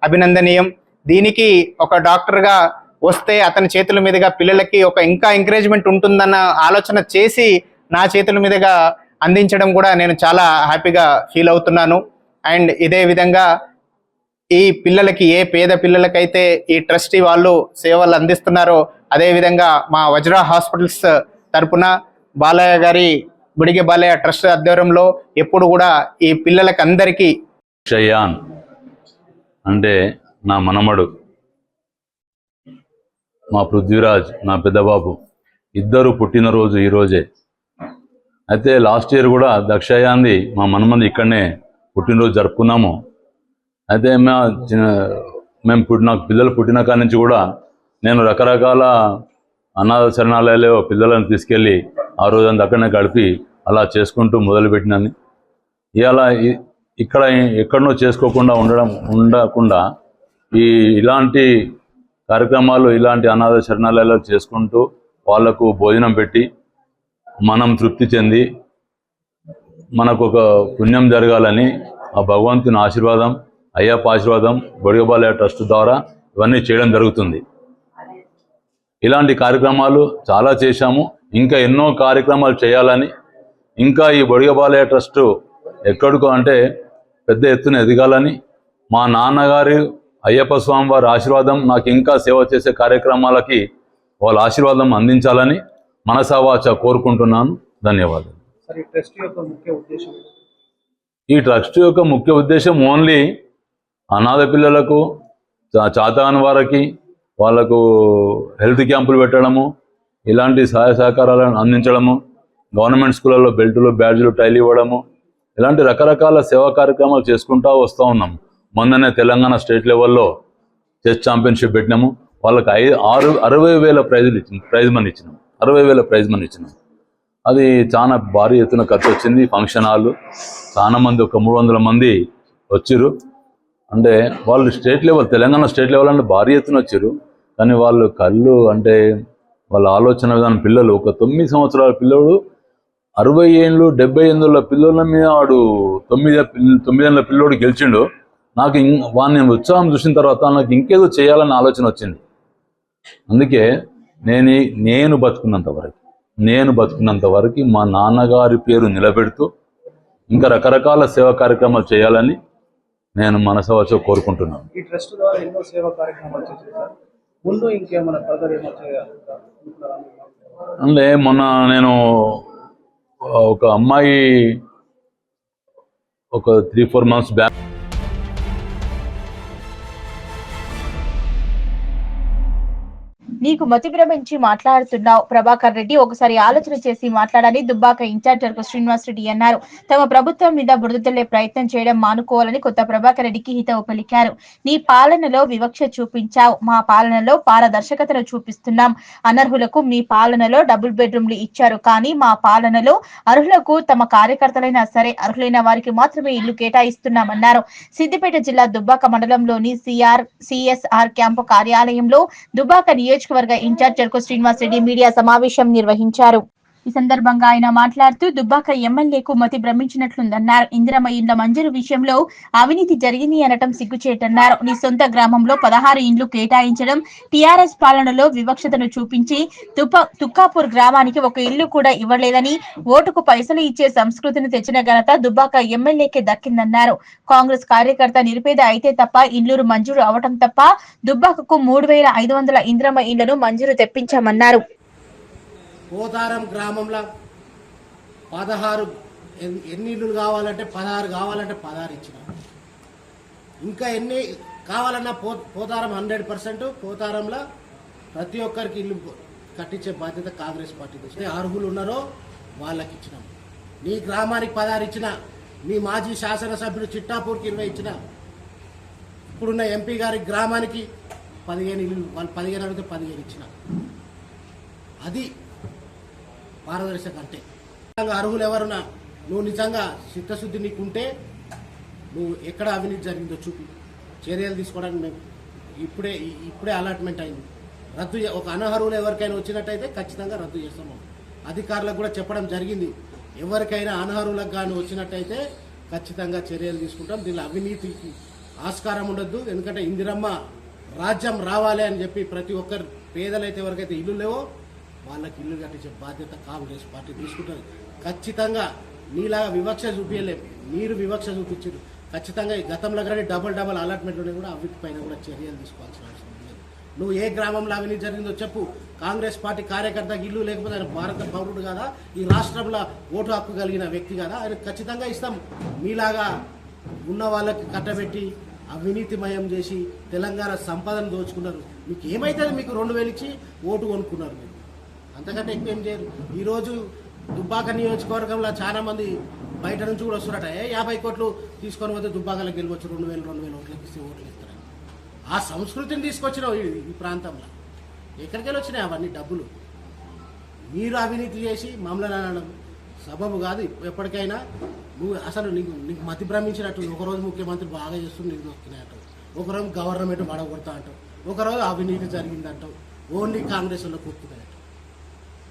అభినందనీయం. దీనికి ఒక డాక్టర్గా వస్తే అతని చేతుల మీదుగా పిల్లలకి ఒక ఇంకా ఎంకరేజ్మెంట్ ఉంటుందన్న ఆలోచన చేసి నా చేతుల మీదుగా అందించడం కూడా నేను చాలా హ్యాపీగా ఫీల్ అవుతున్నాను. అండ్ ఇదే విధంగా ఈ పిల్లలకి, ఏ పేద పిల్లలకైతే ఈ ట్రస్టీ వాళ్ళు సేవలు అందిస్తున్నారో అదేవిధంగా మా వజ్రా హాస్పిటల్స్ తరపున బాలయ్య గారి బొడిగే బాలయ్య ట్రస్ట్ ఆధ్వర్యంలో ఎప్పుడు కూడా ఈ పిల్లలకి అందరికీ
షయాన్ అంటే నా మనమడు, మా పృథ్వీరాజ్ నా పెద్దబాబు ఇద్దరు పుట్టినరోజు ఈరోజే. అయితే లాస్ట్ ఇయర్ కూడా దక్షయాన్ది మా మనమంది ఇక్కడనే పుట్టినరోజు జరుపుకున్నాము. అయితే మేము పిల్లలు పుట్టిన కాడి నుంచి కూడా నేను రకరకాల అనాథ శరణాలయాల్లో పిల్లలను తీసుకెళ్ళి ఆ రోజంతా అక్కడనే గడిపి అలా చేసుకుంటూ మొదలుపెట్టినని. ఇవాళ ఇక్కడ ఎక్కడనో చేసుకోకుండా ఉండకుండా ఇలాంటి కార్యక్రమాలు, ఇలాంటి అనాథ శరణాలయాలు చేసుకుంటూ వాళ్లకు భోజనం పెట్టి మనం తృప్తి చెంది మనకు ఒక పుణ్యం జరగాలని ఆ భగవంతుని ఆశీర్వాదం, అయ్యప్ప ఆశీర్వాదం బొడిగే బాలయ్య ట్రస్ట్ ద్వారా ఇవన్నీ చేయడం జరుగుతుంది. ఇలాంటి కార్యక్రమాలు చాలా చేశాము, ఇంకా ఎన్నో కార్యక్రమాలు చేయాలని, ఇంకా ఈ బొడిగే బాలయ్య ట్రస్ట్ ఎక్కడికో అంటే పెద్ద ఎత్తున ఎదగాలని, మా నాన్నగారు అయ్యప్ప స్వామి వారి ఆశీర్వాదం నాకు ఇంకా సేవ చేసే కార్యక్రమాలకి వాళ్ళ ఆశీర్వాదం అందించాలని మనసావాచ కోరుకుంటున్నాను. ధన్యవాదాలు. ఈ ట్రస్ట్ యొక్క ముఖ్య ఉద్దేశం ఓన్లీ అనాథ పిల్లలకు, చాతగాని వారికి వాళ్ళకు హెల్త్ క్యాంపులు పెట్టడము, ఇలాంటి సహాయ సహకారాలను అందించడము, గవర్నమెంట్ స్కూళ్ళల్లో బెల్టులు, బ్యాడ్జులు, టైలు ఇవ్వడము, ఇలాంటి రకరకాల సేవా కార్యక్రమాలు చేసుకుంటూ వస్తూ ఉన్నాము. మొన్ననే తెలంగాణ స్టేట్ లెవెల్లో చెస్ ఛాంపియన్షిప్ పెట్టినాము. వాళ్ళకి 60,000 ప్రైజ్ మనీ ఇచ్చినాం. 60,000 ప్రైజ్ మనీ ఇచ్చినాం. అది చాలా భారీ ఎత్తున ఖర్చు వచ్చింది. ఫంక్షన్ హాల్ చాలా మంది, ఒక 300 మంది వచ్చారు. అంటే వాళ్ళు state level, Telangana state level అంటే భారీ ఎత్తున వచ్చారు. కానీ వాళ్ళు కళ్ళు అంటే వాళ్ళ ఆలోచన విధానం, పిల్లలు ఒక 9 సంవత్సరాల పిల్లడు 60 ఏళ్ళు 70 ఏళ్ళ పిల్లల మీద వాడు 9 ఏళ్ళ పిల్లోడు గెలిచిండు. నాకు వాడిని ఉత్సాహం చూసిన తర్వాత నాకు ఇంకేదో చేయాలన్న ఆలోచన వచ్చింది. అందుకే నేను బతుకున్నంత వరకు మా నాన్నగారి పేరు నిలబెడుతూ ఇంకా రకరకాల సేవా కార్యక్రమాలు చేయాలని నేను మనసావాచో కోరుకుంటున్నాను.
ఈ ట్రస్ట్ ద్వారా ఎన్నో సేవా కార్యక్రమాలు చేశారు. ముందు ఇంకేమైనా ఫర్దర్ ఏమో చేయాలి
అంటే మొన్న నేను ఒక అమ్మాయి ఒక 3-4 months బ్యాక్
నీకు మతి భ్రమించి మాట్లాడుతున్నావు ప్రభాకర్ రెడ్డి, ఒకసారి ఆలోచన చేసి మాట్లాడాలని దుబ్బాక ఇన్ఛార్జ్ శ్రీనివాస్ రెడ్డి అన్నారు. తమ ప్రభుత్వం మీద బురదలే ప్రయత్నం చేయడం మానుకోవాలని కొత్త ప్రభాకర్ రెడ్డికి హితవు పలికారు. నీ పాలనలో వివక్ష చూపించావు, మా పాలనలో పారదర్శకతను చూపిస్తున్నాం. అనర్హులకు మీ పాలనలో డబుల్ బెడ్రూమ్లు ఇచ్చారు, కానీ మా పాలనలో అర్హులకు, తమ కార్యకర్తలైనా సరే అర్హులైన వారికి మాత్రమే ఇల్లు కేటాయిస్తున్నామన్నారు. సిద్దిపేట జిల్లా దుబ్బాక మండలంలోని సిఎస్ఆర్ క్యాంపు కార్యాలయంలో దుబ్బాక నియోజకవర్గ ఇన్ఛార్జ్ శ్రీనివాస్ రెడ్డి మీడియా సమావేశం నిర్వహించారు. ఈ సందర్భంగా ఆయన మాట్లాడుతూ దుబ్బాక ఎమ్మెల్యేకు మతి భ్రమించినట్లుందన్నారు. ఇందిరమ్మ ఇండ్ల మంజూరు విషయంలో అవినీతి జరిగింది అనటం సిగ్గుచేటన్నారు. నీ సొంత గ్రామంలో 16 ఇండ్లు కేటాయించడం, టీఆర్ఎస్ పాలనలో వివక్షతను చూపించి తుక్కాపూర్ గ్రామానికి ఒక ఇల్లు కూడా ఇవ్వలేదని, ఓటుకు పైసలు ఇచ్చే సంస్కృతిని తెచ్చిన ఘనత దుబ్బాక ఎమ్మెల్యేకే దక్కిందన్నారు. కాంగ్రెస్ కార్యకర్త నిరుపేద అయితే తప్ప ఇండ్లు మంజూరు అవటం తప్ప దుబ్బాకకు 3500 ఇందిరమ్మ ఇండ్లను మంజూరు తెప్పించామన్నారు.
పోతారం గ్రామంలో 16 ఎన్ని ఇల్లు కావాలంటే 16 కావాలంటే 16 ఇచ్చిన. ఇంకా ఎన్ని కావాలన్నా పోతారం 100% పోతారంలో ప్రతి ఒక్కరికి ఇల్లు కట్టించే బాధ్యత కాంగ్రెస్ పార్టీ తీసుకుంటే అర్హులు ఉన్నారో వాళ్ళకి ఇచ్చినాం. నీ గ్రామానికి 16 ఇచ్చిన, మీ మాజీ శాసనసభ్యుడు చిట్టాపూర్కి 20 ఇచ్చిన, ఇప్పుడున్న ఎంపీ గారి గ్రామానికి 15 ఇల్లు, వాళ్ళు 15 అడిగితే 15 ఇచ్చిన. అది పారదర్శక అంటే అర్హులు ఎవరున్నా నువ్వు నిజంగా చిత్తశుద్ధి నీకుంటే నువ్వు ఎక్కడ అవినీతి జరిగిందో చూపి చర్యలు తీసుకోవడానికి మేము ఇప్పుడే అలాట్మెంట్ అయింది. రద్దు ఒక అనర్హులు ఎవరికైనా వచ్చినట్టయితే ఖచ్చితంగా రద్దు చేస్తాము. అధికారులకు కూడా చెప్పడం జరిగింది. ఎవరికైనా అనర్హులకు కానీ వచ్చినట్టయితే ఖచ్చితంగా చర్యలు తీసుకుంటాం. దీనిలో అవినీతికి ఆస్కారం ఉండొద్దు. ఎందుకంటే ఇందిరమ్మ రాజ్యం రావాలి అని చెప్పి ప్రతి ఒక్కరు పేదలైతే ఎవరికైతే ఇల్లు లేవో వాళ్ళకి ఇల్లు కట్టించే బాధ్యత కాంగ్రెస్ పార్టీ తీసుకుంటుంది. ఖచ్చితంగా నీలాగా వివక్ష చూపించలేము, మీరు వివక్ష చూపించారు. ఖచ్చితంగా ఈ గతంలో కానీ డబుల్ అలాట్మెంట్లోనే కూడా అవిటిపైన కూడా చర్యలు తీసుకోవాల్సిన అవసరం లేదు. నువ్వు ఏ గ్రామంలో అవినీతి జరిగిందో చెప్పు. కాంగ్రెస్ పార్టీ కార్యకర్తకి ఇల్లు లేకపోతే ఆయన భారత పౌరుడు కదా, ఈ రాష్ట్రంలో ఓటు హక్కు కలిగిన వ్యక్తి కదా, ఆయన ఖచ్చితంగా ఇస్తాం. మీలాగా ఉన్న వాళ్ళకి కట్టబెట్టి అవినీతిమయం చేసి తెలంగాణ సంపదను దోచుకున్నారు. మీకు ఏమైతుంది? మీకు 2000 ఇచ్చి ఓటు కొనుక్కున్నారు. మీరు అంతకంటే ఎక్కువ ఏం చేయరు. ఈరోజు దుబ్బాక నియోజకవర్గంలో చాలా మంది బయట నుంచి కూడా వస్తున్నారట. 50 కోట్లు తీసుకొని పోతే దుబ్బాకలకు గెలవచ్చు, 2000 ఓట్లకి ఇస్తే ఓట్లు ఇస్తారని. ఆ సంస్కృతిని తీసుకొచ్చినావు ఈ ప్రాంతంలో. ఎక్కడికి వెళ్ళి వచ్చినాయి అవన్నీ డబ్బులు? మీరు అవినీతి చేసి మమ్మల్ని అనడం సబబు కాదు. ఎప్పటికైనా నువ్వు అసలు నీకు మతి భ్రమించినట్టు. ఒకరోజు ముఖ్యమంత్రి బాగా చేస్తుంది, నీకు వస్తున్నాయంటావు. ఒకరోజు గవర్నమెంట్ పడగొడతా అంటావు, ఒకరోజు అవినీతి జరిగిందంటావు. ఓన్లీ కాంగ్రెస్ వల్ల కూర్చున్నాయట.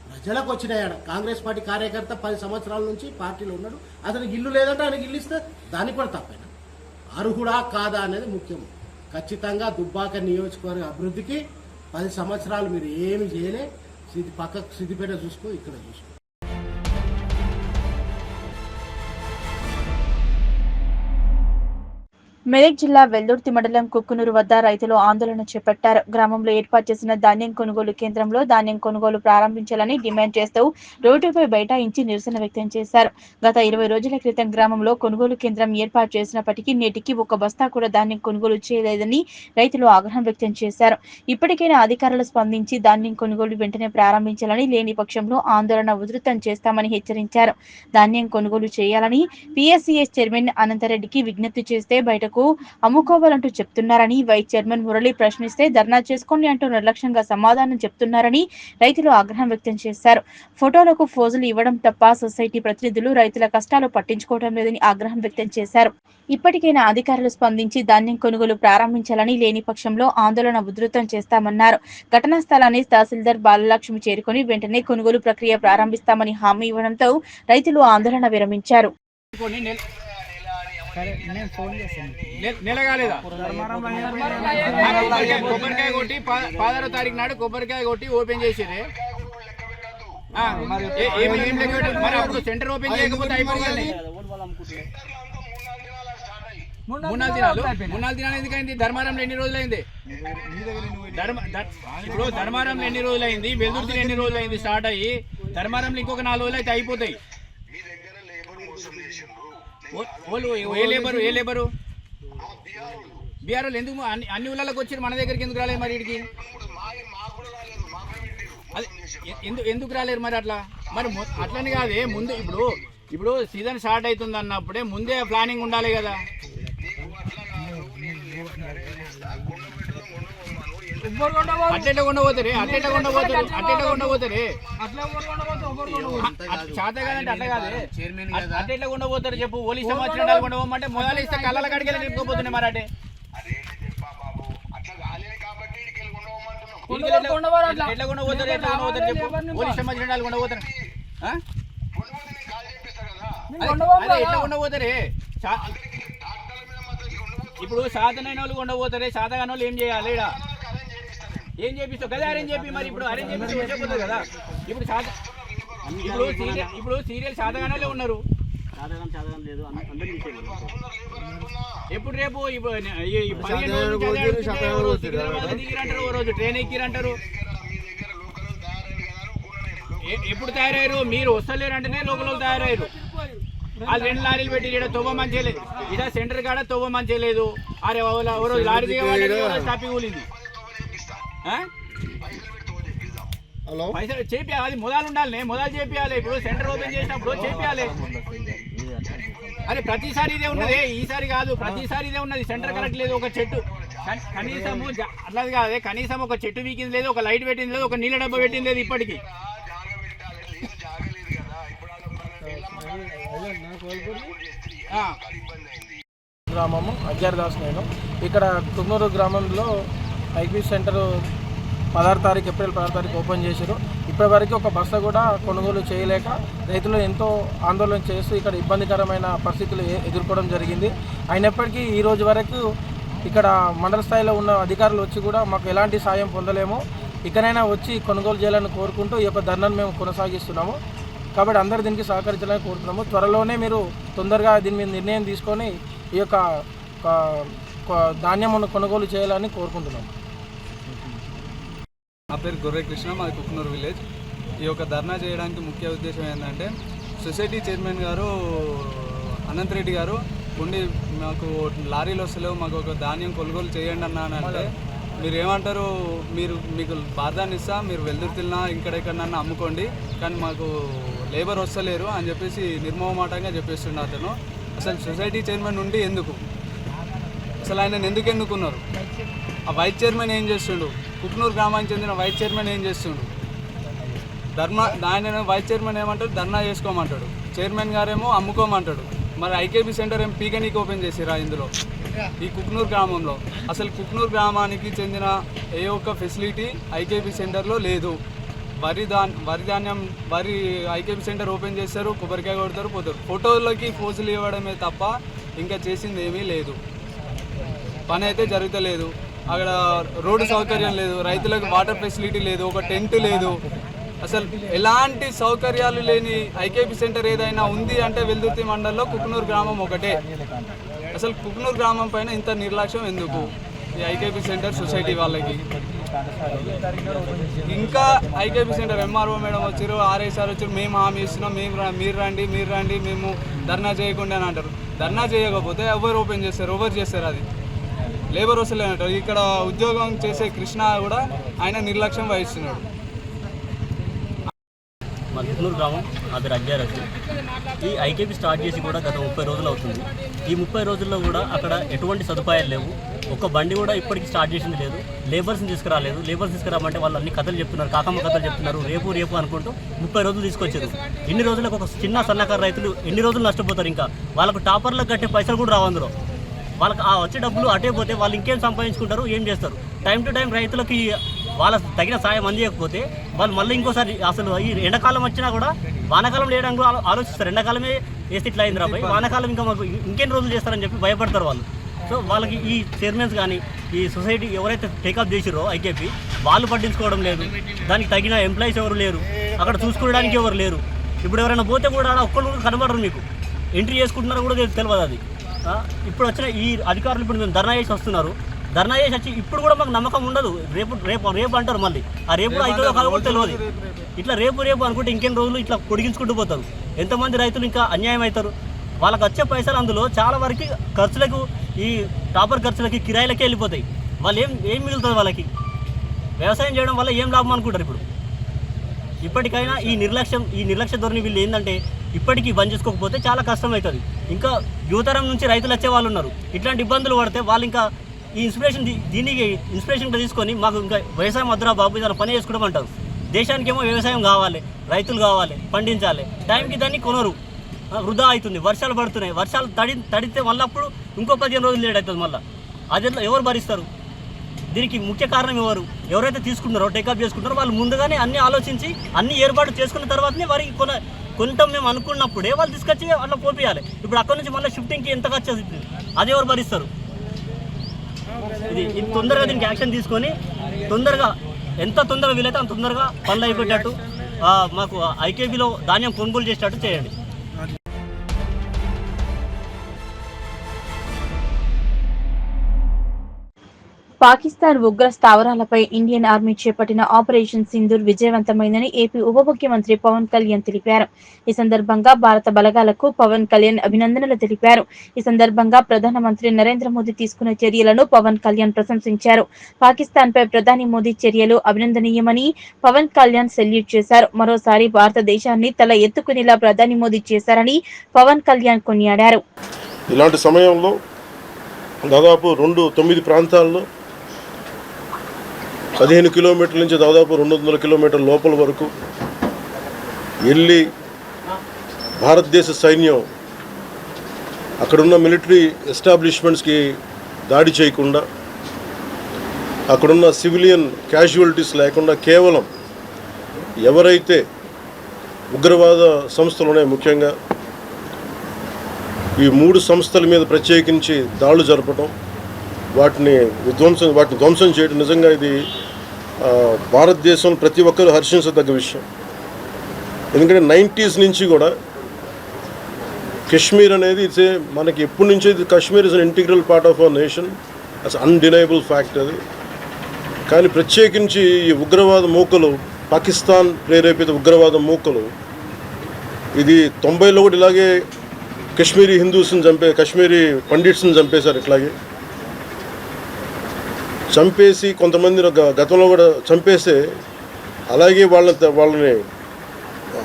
ప్రజలకు వచ్చినాయట. కాంగ్రెస్ పార్టీ కార్యకర్త 10 సంవత్సరాల నుంచి పార్టీలో ఉన్నాడు. అతనికి ఇల్లు లేదంటే ఆయనకి ఇల్లు ఇస్తే దానికి కూడా తప్పైనా అర్హుడా కాదా అనేది ముఖ్యం. ఖచ్చితంగా దుబ్బాక నియోజకవర్గ అభివృద్ధికి 10 సంవత్సరాలు మీరు ఏమి చేయలే. పక్కకు సిద్దిపేట చూసుకో, ఇక్కడ చూసుకో.
మెదక్ జిల్లా వెల్దుర్తి మండలం కుక్కునూరు వద్ద రైతులు ఆందోళన చేపట్టారు. గ్రామంలో ఏర్పాటు చేసిన ధాన్యం కొనుగోలు కేంద్రంలో ధాన్యం కొనుగోలు ప్రారంభించాలని డిమాండ్ చేస్తూ రోడ్డుపై బైఠాయించి నిరసన వ్యక్తం చేశారు. గత 20 రోజుల క్రితం గ్రామంలో కొనుగోలు కేంద్రం ఏర్పాటు చేసినప్పటికీ నేటికి ఒక బస్తా కూడా ధాన్యం కొనుగోలు చేయలేదని రైతులు ఆగ్రహం వ్యక్తం చేశారు. ఇప్పటికైనా అధికారులు స్పందించి ధాన్యం కొనుగోలు వెంటనే ప్రారంభించాలని, లేని పక్షంలో ఆందోళన ఉధృతం చేస్తామని హెచ్చరించారు. ధాన్యం కొనుగోలు చేయాలని పిఎస్సిఎస్ చైర్మన్ అనంతరెడ్డికి విజ్ఞప్తి చేస్తే బయటకు అమ్ముకోవాలంటూ చెప్తున్నారని, వైస్ చైర్మన్ మురళి ప్రశ్నిస్తే ధర్నా చేసుకోండి అంటూ నిర్లక్ష్యంగా సమాధానం చెప్తున్నారని రైతులు ఆగ్రహం వ్యక్తం చేశారు. ఫోటోలకు ఫోజులు ఇవ్వడం తప్ప సొసైటీ ప్రతినిధులు రైతుల కష్టాలు పట్టించుకోవడం లేదని ఆగ్రహం వ్యక్తం చేశారు. ఇప్పటికైనా అధికారులు స్పందించి ధాన్యం కొనుగోలు ప్రారంభించాలని, లేని పక్షంలో ఆందోళన ఉధృతం చేస్తామన్నారు. ఘటనా స్థలాన్ని తహసీల్దార్ బాలలక్ష్మి చేరుకుని వెంటనే కొనుగోలు ప్రక్రియ ప్రారంభిస్తామని హామీ ఇవ్వడంతో రైతులు ఆందోళన విరమించారు.
నెలగాలేదా? కొబ్బరికాయ కొట్టి 16వ తారీఖు నాడు కొబ్బరికాయ కొట్టి ఓపెన్ చేసిరే. మరి అప్పుడు సెంటర్ ఓపెన్ చేయకపోతే అయిపోయింది. 3-4 దినాలు ఎందుకైంది? ధర్మారంలో ఎన్ని రోజులైంది? ఇప్పుడు ధర్మారంలో ఎన్ని రోజులైంది? వెల్దుర్తిలో ఎన్ని రోజులైంది స్టార్ట్ అయ్యి? ధర్మారంలో ఇంకొక 4 రోజులు అయితే అయిపోతాయి. ఏ లేబరు బీఆర్ఓలు ఎందుకు అన్ని ఊళ్ళకి వచ్చి మన దగ్గరికి ఎందుకు రాలేదు? మరి వీడికి ఎందుకు రాలేరు? మరి అట్లా మరి అట్లని కాదే. ముందు ఇప్పుడు సీజన్ స్టార్ట్ అవుతుంది అన్నప్పుడే ముందే ప్లానింగ్ ఉండాలి కదా. అట్లా కొండపోతారే చేత కాదంటే అట్లా కాదే. అట్లా కొండపోతారు చెప్పు. ఓలి ఇష్టం వచ్చిన కొండపోమంటే మొదలు ఇస్తే కళ్ళ కాడికి వెళ్ళి నింపుకోపోతున్నాయి. మరి అంటే ఎట్లా కొండపోతారు చెప్పు. ఓలి ఇష్టం వచ్చిన కొండపోతారు. అదే ఎట్లా ఉండబోతారే? ఇప్పుడు సాధనైన వాళ్ళు ఉండబోతారే, సాధగాని వాళ్ళు ఏం చేయాలి? ఇక్కడ ఏం చేపిస్తావు కదా? అరేంజ్ చెప్పి మరి ఇప్పుడు అరేంజ్ చేపిస్తే వచ్చేపోతుంది కదా. ఇప్పుడు సీరియల్ సాధగాని వాళ్ళే ఉన్నారు. ఎప్పుడు రేపు దిగిరంటారు, ఓ రోజు ట్రైన్ ఎక్కిరంటారు. ఎప్పుడు తయారయ్యారు? మీరు వస్తలేరు అంటేనే లోకల్ తయారయ్యారు. వాళ్ళు 2 లారీలు పెట్టి ఇక్కడ తొవ్వ మంచిగా లేదు, ఇక్కడ సెంటర్ కాడ తొవ్వ మంచిగా లేదు. అరే ఓ రోజు లారీ దిగవాలి, స్టాపింగ్ కూలింది. పైసలు చేపియాలి, అది మొదలు ఉండాలి, మొదలు చేపియాలి. ఇప్పుడు సెంటర్ ఓపెన్ చేసినప్పుడు చేపియాలి. అరే ప్రతిసారి ఇదే ఉన్నది, ఈసారి కాదు, ప్రతిసారి ఇదే ఉన్నది. సెంటర్ కరెక్ట్ లేదు, ఒక చెట్టు కనీసము అట్లా కాదే, కనీసం ఒక చెట్టు వీకింది లేదు, ఒక లైట్ పెట్టింది లేదు, ఒక నీళ్ళ డబ్బా పెట్టింది లేదు ఇప్పటికీ.
గ్రామము అజ్జార్దాస్. నేను ఇక్కడ తుమ్మూరు గ్రామంలో ఐక్యూ సెంటర్ 16 తారీఖు ఏప్రిల్ 16 తారీఖు ఓపెన్ చేశారు. ఇప్పటివరకు ఒక బస్సు కూడా కొనుగోలు చేయలేక రైతులు ఎంతో ఆందోళన చేస్తూ ఇక్కడ ఇబ్బందికరమైన పరిస్థితులు ఎదుర్కోవడం జరిగింది. అయినప్పటికీ ఈ రోజు వరకు ఇక్కడ మండల స్థాయిలో ఉన్న అధికారులు వచ్చి కూడా మాకు ఎలాంటి సాయం పొందలేము. ఇకనైనా వచ్చి కొనుగోలు చేయాలని కోరుకుంటూ ఈ యొక్క ధర్నాను మేము కొనసాగిస్తున్నాము. కాబట్టి అందరూ దీనికి సహకరించాలని కోరుతున్నాము. త్వరలోనే మీరు తొందరగా దీని మీద నిర్ణయం తీసుకొని ఈ యొక్క ధాన్యమును కొనుగోలు చేయాలని కోరుకుంటున్నాము.
నా పేరు గొర్రె కృష్ణ, మాది కుక్నూరు విలేజ్. ఈ యొక్క ధర్నా చేయడానికి ముఖ్య ఉద్దేశం ఏంటంటే సొసైటీ చైర్మన్ గారు అనంతరెడ్డి గారు ఉండి మాకు లారీలు వస్తలేవు, మాకు ఒక ధాన్యం కొనుగోలు చేయండి అన్నానంటే మీరు ఏమంటారు, మీకు బాధాన్ని ఇస్తా, మీరు వెల్దుర్తిల్నా ఇంకెక్కడన్నా అమ్ముకోండి, కానీ మాకు లేబర్ వస్తలేరు అని చెప్పేసి నిర్మోహమాటంగా చెప్పేస్తుండే అతను. అసలు సొసైటీ చైర్మన్ ఉండి ఎందుకు, అసలు ఆయన ఎందుకు ఎన్నుకున్నారు? ఆ వైస్ చైర్మన్ ఏం చేస్తుండు? కుక్నూరు గ్రామానికి చెందిన వైస్ చైర్మన్ ఏం చేస్తుండు? ఆయన వైస్ చైర్మన్ ఏమంటాడు, ధర్నా చేసుకోమంటాడు, చైర్మన్ గారేమో అమ్ముకోమంటాడు. మరి ఐకేబీ సెంటర్ ఏం పీకనీకి ఓపెన్ చేసిరా ఇందులో ఈ కుక్నూరు గ్రామంలో? అసలు కుక్నూరు గ్రామానికి చెందిన ఏ ఒక్క ఫెసిలిటీ ఐకేబీ సెంటర్లో లేదు. వరి ఐకేబీ సెంటర్ ఓపెన్ చేస్తారు, కొబ్బరికాయ కొడతారు, పోతారు. ఫోటోలకి పోజులు ఇవ్వడమే తప్ప ఇంకా చేసింది ఏమీ లేదు. పని అయితే జరుగుతలేదు. అక్కడ రోడ్డు సౌకర్యం లేదు, రైతులకు వాటర్ ఫెసిలిటీ లేదు, ఒక టెంట్ లేదు. అసలు ఎలాంటి సౌకర్యాలు లేని ఐకేపీ సెంటర్ ఏదైనా ఉంది అంటే వెల్దుర్తి మండలంలో కుక్నూరు గ్రామం ఒకటే. అసలు కుక్నూరు గ్రామం పైన ఇంత నిర్లక్ష్యం ఎందుకు ఈ ఐకేపీ సెంటర్ సొసైటీ వాళ్ళకి? ఇంకా ఐకేపీ సెంటర్ ఎంఆర్ఓ మేడం వచ్చారు, ఆర్ఐసార్ వచ్చారు, మేము హామీ ఇస్తున్నాం, మీరు రండి మేము ధర్నా చేయకుండా అని అంటారు. ధర్నా చేయకపోతే ఎవరు ఓపెన్ చేస్తారు? ఎవరు చేస్తారు? అది లేబర్ వస్తలే అంటారు. ఇక్కడ ఉద్యోగం చేసే కృష్ణ కూడా ఆయన నిర్లక్ష్యం వహిస్తున్నాడు.
మా కుక్నూరు గ్రామం నా పేరు అజ్జారస్. ఈ ఐకేపీ స్టార్ట్ చేసి కూడా గత 30 రోజులు అవుతుంది. ఈ 30 రోజుల్లో కూడా అక్కడ ఎటువంటి సదుపాయాలు లేవు. ఒక్క బండి కూడా ఇప్పటికీ స్టార్ట్ చేసింది లేదు. లేబర్స్ని తీసుకురాలేదు. లేబర్స్ తీసుకురామంటే వాళ్ళు అన్ని కథలు చెప్తున్నారు, కాకమ్మ కథలు చెప్తున్నారు, రేపు అనుకుంటూ 30 రోజులు తీసుకొచ్చారు. ఇన్ని రోజులకు ఒక చిన్న సన్నకారు రైతులు ఎన్ని రోజులు నష్టపోతారు? ఇంకా వాళ్ళకు టాపర్లకు కట్టే పైసలు కూడా రావు. అందులో వాళ్ళకి ఆ వచ్చే డబ్బులు అటే పోతే వాళ్ళు ఇంకేం సంపాదించుకుంటారు, ఏం చేస్తారు? టైం టు టైం రైతులకి వాళ్ళ తగిన సాయం అందించకపోతే వాళ్ళు మళ్ళీ ఇంకోసారి అసలు ఈ ఎండాకాలం వచ్చినా కూడా వానాకాలం వేయడానికి కూడా ఆలోచిస్తారు. ఎండాకాలమే వేస్తే ఇట్లా అయింది రాబాయి, వానాకాలం ఇంకా మాకు ఇంకెన్ని రోజులు చేస్తారని చెప్పి భయపడతారు వాళ్ళు. సో వాళ్ళకి ఈ చైర్మన్స్ కానీ ఈ సొసైటీ ఎవరైతే టేకప్ చేసిరో ఐకేపీ వాళ్ళు పట్టించుకోవడం లేదు. దానికి తగిన ఎంప్లాయీస్ ఎవరు లేరు, అక్కడ చూసుకోవడానికి ఎవరు లేరు. ఇప్పుడు ఎవరైనా పోతే కూడా ఒక్కరు కూడా కనబడరు, మీకు ఎంట్రీ చేసుకుంటున్నారో కూడా తెలియదు. అది ఇప్పుడు వచ్చిన ఈ అధికారులు ఇప్పుడు మేము ధర్నా చేసి వస్తున్నారు. ధర్నా చేసి వచ్చి ఇప్పుడు కూడా మాకు నమ్మకం ఉండదు. రేపు అంటారు, మళ్ళీ ఆ రేపు అవుతుందో కాదో కూడా తెలియదు. ఇట్లా రేపు అనుకుంటే ఇంకెన్ని రోజులు ఇట్లా పొడిగించుకుంటూ పోతారు. ఎంతమంది రైతులు ఇంకా అన్యాయం అవుతారు. వాళ్ళకి వచ్చే పైసలు అందులో చాలా వరకు ఖర్చులకు, ఈ టాపర్ ఖర్చులకి, కిరాయిలకే వెళ్ళిపోతాయి. వాళ్ళు ఏం మిగులుతుంది వాళ్ళకి? వ్యవసాయం చేయడం వల్ల ఏం లాభం అనుకుంటారు? ఇప్పుడు ఇప్పటికైనా ఈ నిర్లక్ష్య ధోరణి వీళ్ళు ఏంటంటే ఇప్పటికీ బంద్ చేసుకోకపోతే చాలా కష్టం అవుతుంది. ఇంకా యువతరం నుంచి రైతులు వచ్చే వాళ్ళు ఉన్నారు. ఇట్లాంటి ఇబ్బందులు పడితే వాళ్ళు ఇంకా ఈ దీనికి ఇన్స్పిరేషన్గా తీసుకొని మాకు ఇంకా వ్యవసాయం వద్దురా బాబు, ఇలా పని చేసుకోవడం అంటారు. దేశానికి ఏమో వ్యవసాయం కావాలి, రైతులు కావాలి, పండించాలి. టైంకి దాన్ని కొనరు, వృధా అవుతుంది. వర్షాలు పడుతున్నాయి, వర్షాలు తడితే మళ్ళీ అప్పుడు ఇంకో 15 రోజులు లేట్ అవుతుంది. మళ్ళీ అది ఎవరు భరిస్తారు? దీనికి ముఖ్య కారణం ఎవరైతే తీసుకున్నారో టేకప్ చేసుకుంటారో వాళ్ళు ముందుగానే అన్ని ఆలోచించి అన్ని ఏర్పాటు చేసుకున్న తర్వాతనే వారికి కొంటాం మేము అనుకున్నప్పుడే వాళ్ళు తీసుకొచ్చి అట్లా పోపియాలి. ఇప్పుడు అక్కడ నుంచి మళ్ళీ షిఫ్టింగ్కి ఎంత ఖర్చు అవుతుంది, అది ఎవరు భరిస్తారు? ఇది తొందరగా దీనికి యాక్షన్ తీసుకొని తొందరగా ఎంత తొందరగా వీలైతే అంత తొందరగా పనులు అయిపోయేటట్టు మాకు ఐకేబీలో ధాన్యం కొనుగోలు చేసేటట్టు చేయండి.
పాకిస్తాన్ ఉగ్ర స్థావరాలపై ఇండియన్ ఆర్మీ చేపట్టిన ఆపరేషన్ సింధూర్ విజయవంతమైందని ఏపీ ఉప ముఖ్యమంత్రి పవన్ కళ్యాణ్ తెలిపారు. ఈ సందర్భంగా భారత బలగాలకు పవన్ కళ్యాణ్ అభినందనలు తెలిపారు. ఈ సందర్భంగా ప్రధానమంత్రి నరేంద్ర మోదీ తీసుకున్న చర్యలను పవన్ కళ్యాణ్ ప్రశంసించారు. పాకిస్తాన్ పై ప్రధాని మోదీ చర్యలు అభినందనీయమని పవన్ కళ్యాణ్ సెల్యూట్ చేశారు. మరోసారి భారతదేశాన్ని తల ఎత్తుకునేలా ప్రధాని మోదీ చేశారని పవన్ కళ్యాణ్ కొనియాడారు.
ఇలాంటి సమయంలో దాదాపు 9 ప్రాంతాల్లో 15 కిలోమీటర్ల నుంచి దాదాపు 200 కిలోమీటర్ల లోపల వరకు వెళ్ళి భారతదేశ సైన్యం అక్కడున్న మిలిటరీ ఎస్టాబ్లిష్మెంట్స్కి దాడి చేయకుండా, అక్కడున్న సివిలియన్ క్యాజువాలిటీస్ లేకుండా కేవలం ఎవరైతే ఉగ్రవాద సంస్థలు ఉన్నాయో ముఖ్యంగా ఈ 3 సంస్థల మీద ప్రత్యేకించి దాడులు జరపడం, వాటిని ధ్వంసం చేయడం నిజంగా ఇది భారతదేశంలో ప్రతి ఒక్కరు హర్షించదగ్గ విషయం. ఎందుకంటే 90s నుంచి కూడా కశ్మీర్ అనేది మనకి ఎప్పటి నుంచో Kashmir is an integral part of our nation, as undeniable fact అది. కానీ ప్రత్యేకించి ఈ ఉగ్రవాద మూకలు, పాకిస్తాన్ ప్రేరేపిత ఉగ్రవాద మూకలు ఇది 90లో కూడా ఇలాగే కశ్మీరీ హిందూస్ని కశ్మీరీ పండిట్స్ని చంపేశారు. ఇట్లాగే చంపేసి కొంతమంది గతంలో కూడా చంపేస్తే అలాగే వాళ్ళని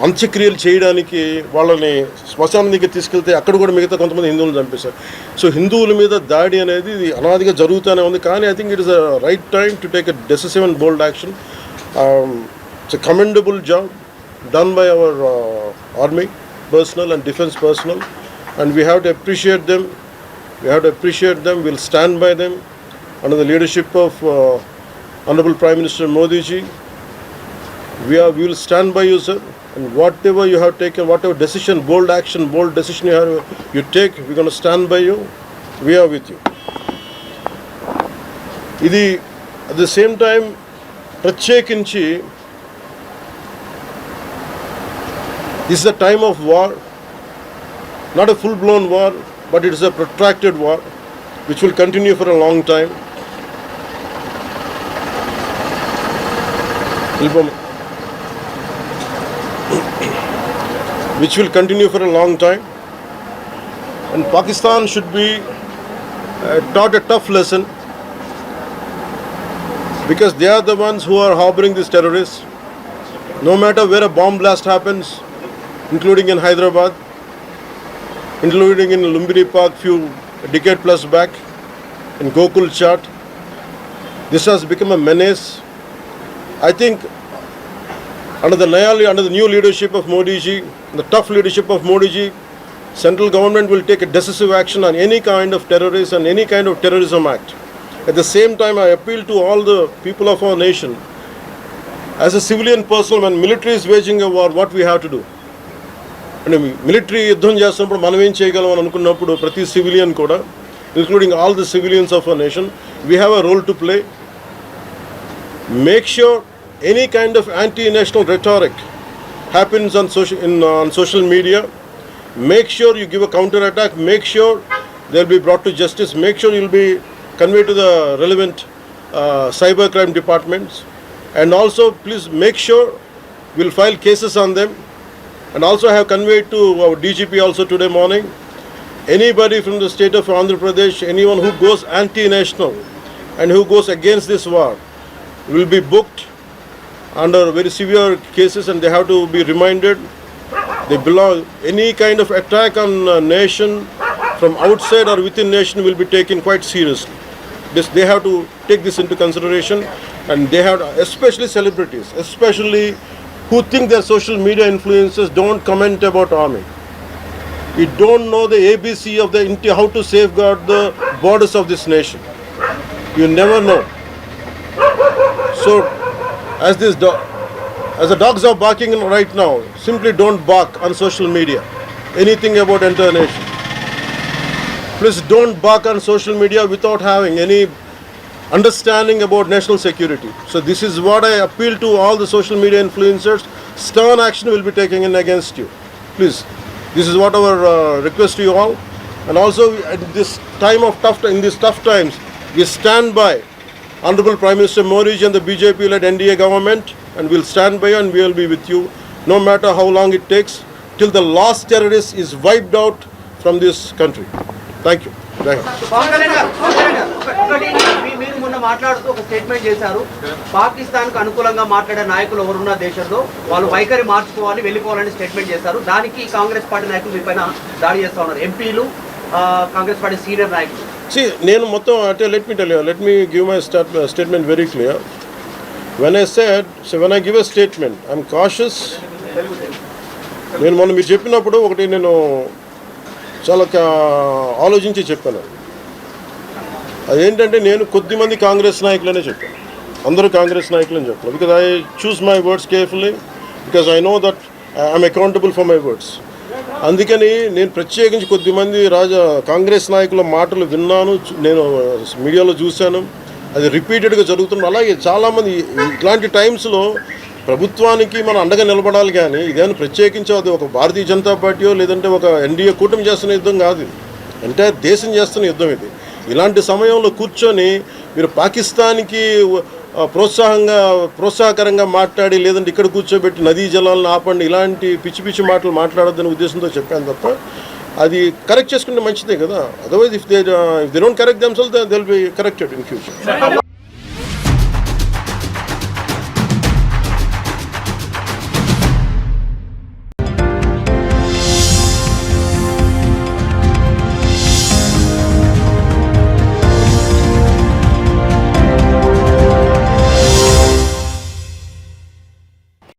అంత్యక్రియలు చేయడానికి వాళ్ళని శ్మశానం దగ్గర తీసుకెళ్తే అక్కడ కూడా మిగతా కొంతమంది హిందువులను చంపేశారు. సో హిందువుల మీద దాడి అనేది ఇది అనాదిగా జరుగుతూనే ఉంది. కానీ I think it is a right time to take a decisive and bold action. It's a commendable job done by our army personnel and defense personnel, and we have to appreciate them. We'll stand by them under the leadership of Honorable Prime Minister Modi ji. We will stand by you, sir, and whatever you have taken, whatever decision, bold action, bold decision you take, we're going to stand by you. We are with you. Idi at the same time ప్రత్యేకించి this is a time of war, not a full-blown war, but it is a protracted war which will continue for a long time. Which will continue for a long time, and Pakistan should be taught a tough lesson, because they are the ones who are harboring these terrorists. No matter where a bomb blast happens, including in Hyderabad, including in Lumbini Park a decade plus back, in Gokul Chat, this has become a menace. I think under the new leadership of Modi ji, the tough leadership of Modi ji, central government will take a decisive action on any kind of terrorist and any kind of terrorism act. At the same time, I appeal to all the people of our nation, as a civilian person, when military is waging a war, what we have to do? And military యుద్ధం చేస్తున్నప్పుడు మనం ఏం చేయగలం అని అనుకున్నప్పుడు ప్రతి civilian కూడా, including all the civilians of our nation, we have a role to play. Make sure any kind of anti-national rhetoric happens on social media. Make sure you give a counter-attack. Make sure they'll be brought to justice. Make sure you'll be conveyed to the relevant cybercrime departments. And also, please make sure we'll file cases on them. And also I have conveyed to our DGP also today morning, anybody from the state of Andhra Pradesh, anyone who goes anti-national and who goes against this war will be booked under very severe cases, and they have to be reminded they belong. Any kind of attack on a nation from outside or within nation will be taken quite seriously. They have to take this into consideration, and they have to, especially celebrities, especially who think their social media influencers don't comment about army. You don't know the ABC of how to safeguard the borders of this nation. You never know. So, as the dogs are barking right now, simply don't bark on social media. Anything about entire nation. Please don't bark on social media without having any understanding about national security. So this is what I appeal to all the social media influencers. Stern action will be taken in against you. Please, this is what our request to you all. And also at this time of in these tough times, we stand by Honorable Prime Minister Modi and the BJP-led NDA government, and we'll stand by and we will be with you, no matter how long it takes, till the last terrorist is wiped out from this country. Thank you.
మీరు మొన్న మాట్లాడుతూ ఒక statement చేశారు, పాకిస్తాన్ కు అనుకూలంగా మాట్లాడే నాయకులు ఎవరున్న దేశంలో వాళ్ళు వైఖరి మార్చుకోవాలి, వెళ్ళిపోవాలని స్టేట్మెంట్ చేశారు. దానికి కాంగ్రెస్ పార్టీ నాయకులు మీ పైన దాడి చేస్తా ఉన్నారు, ఎంపీలు, కాంగ్రెస్ పార్టీ సీనియర్ నాయకులు.
నేను మొత్తం అంటే let me give my statement very clear. When I give a statement, I'm cautious. నేను మొన్న మీరు చెప్పినప్పుడు ఒకటి నేను చాలా ఆలోచించి చెప్పాను. అదేంటంటే నేను కొద్దిమంది కాంగ్రెస్ నాయకులనే చెప్పాను, అందరూ కాంగ్రెస్ నాయకులని చెప్పాను. Because I choose my words carefully, because I know that I'm accountable for my words. అందుకని నేను ప్రత్యేకించి కొద్దిమంది కాంగ్రెస్ నాయకుల మాటలు విన్నాను, నేను మీడియాలో చూశాను, అది రిపీటెడ్గా జరుగుతుంది. అలాగే చాలామంది ఇట్లాంటి టైమ్స్లో ప్రభుత్వానికి మనం అండగా నిలబడాలి, కానీ ఇదేమైనా ప్రత్యేకించి అది ఒక భారతీయ జనతా పార్టీయో లేదంటే ఒక ఎన్డీఏ కూటమి చేస్తున్న యుద్ధం కాదు, ఎంటైర్ దేశం చేస్తున్న యుద్ధం ఇది. ఇలాంటి సమయంలో కూర్చొని మీరు పాకిస్తాన్కి ప్రోత్సాహకరంగా మాట్లాడి లేదంటే ఇక్కడ కూర్చోబెట్టి నదీ జలాలను ఆపండి, ఇలాంటి పిచ్చి పిచ్చి మాటలు మాట్లాడొద్దనే ఉద్దేశంతో చెప్పాను తప్ప, అది కరెక్ట్ చేసుకుంటే మంచిదే కదా. Otherwise if they don't correct themselves they will be corrected in future.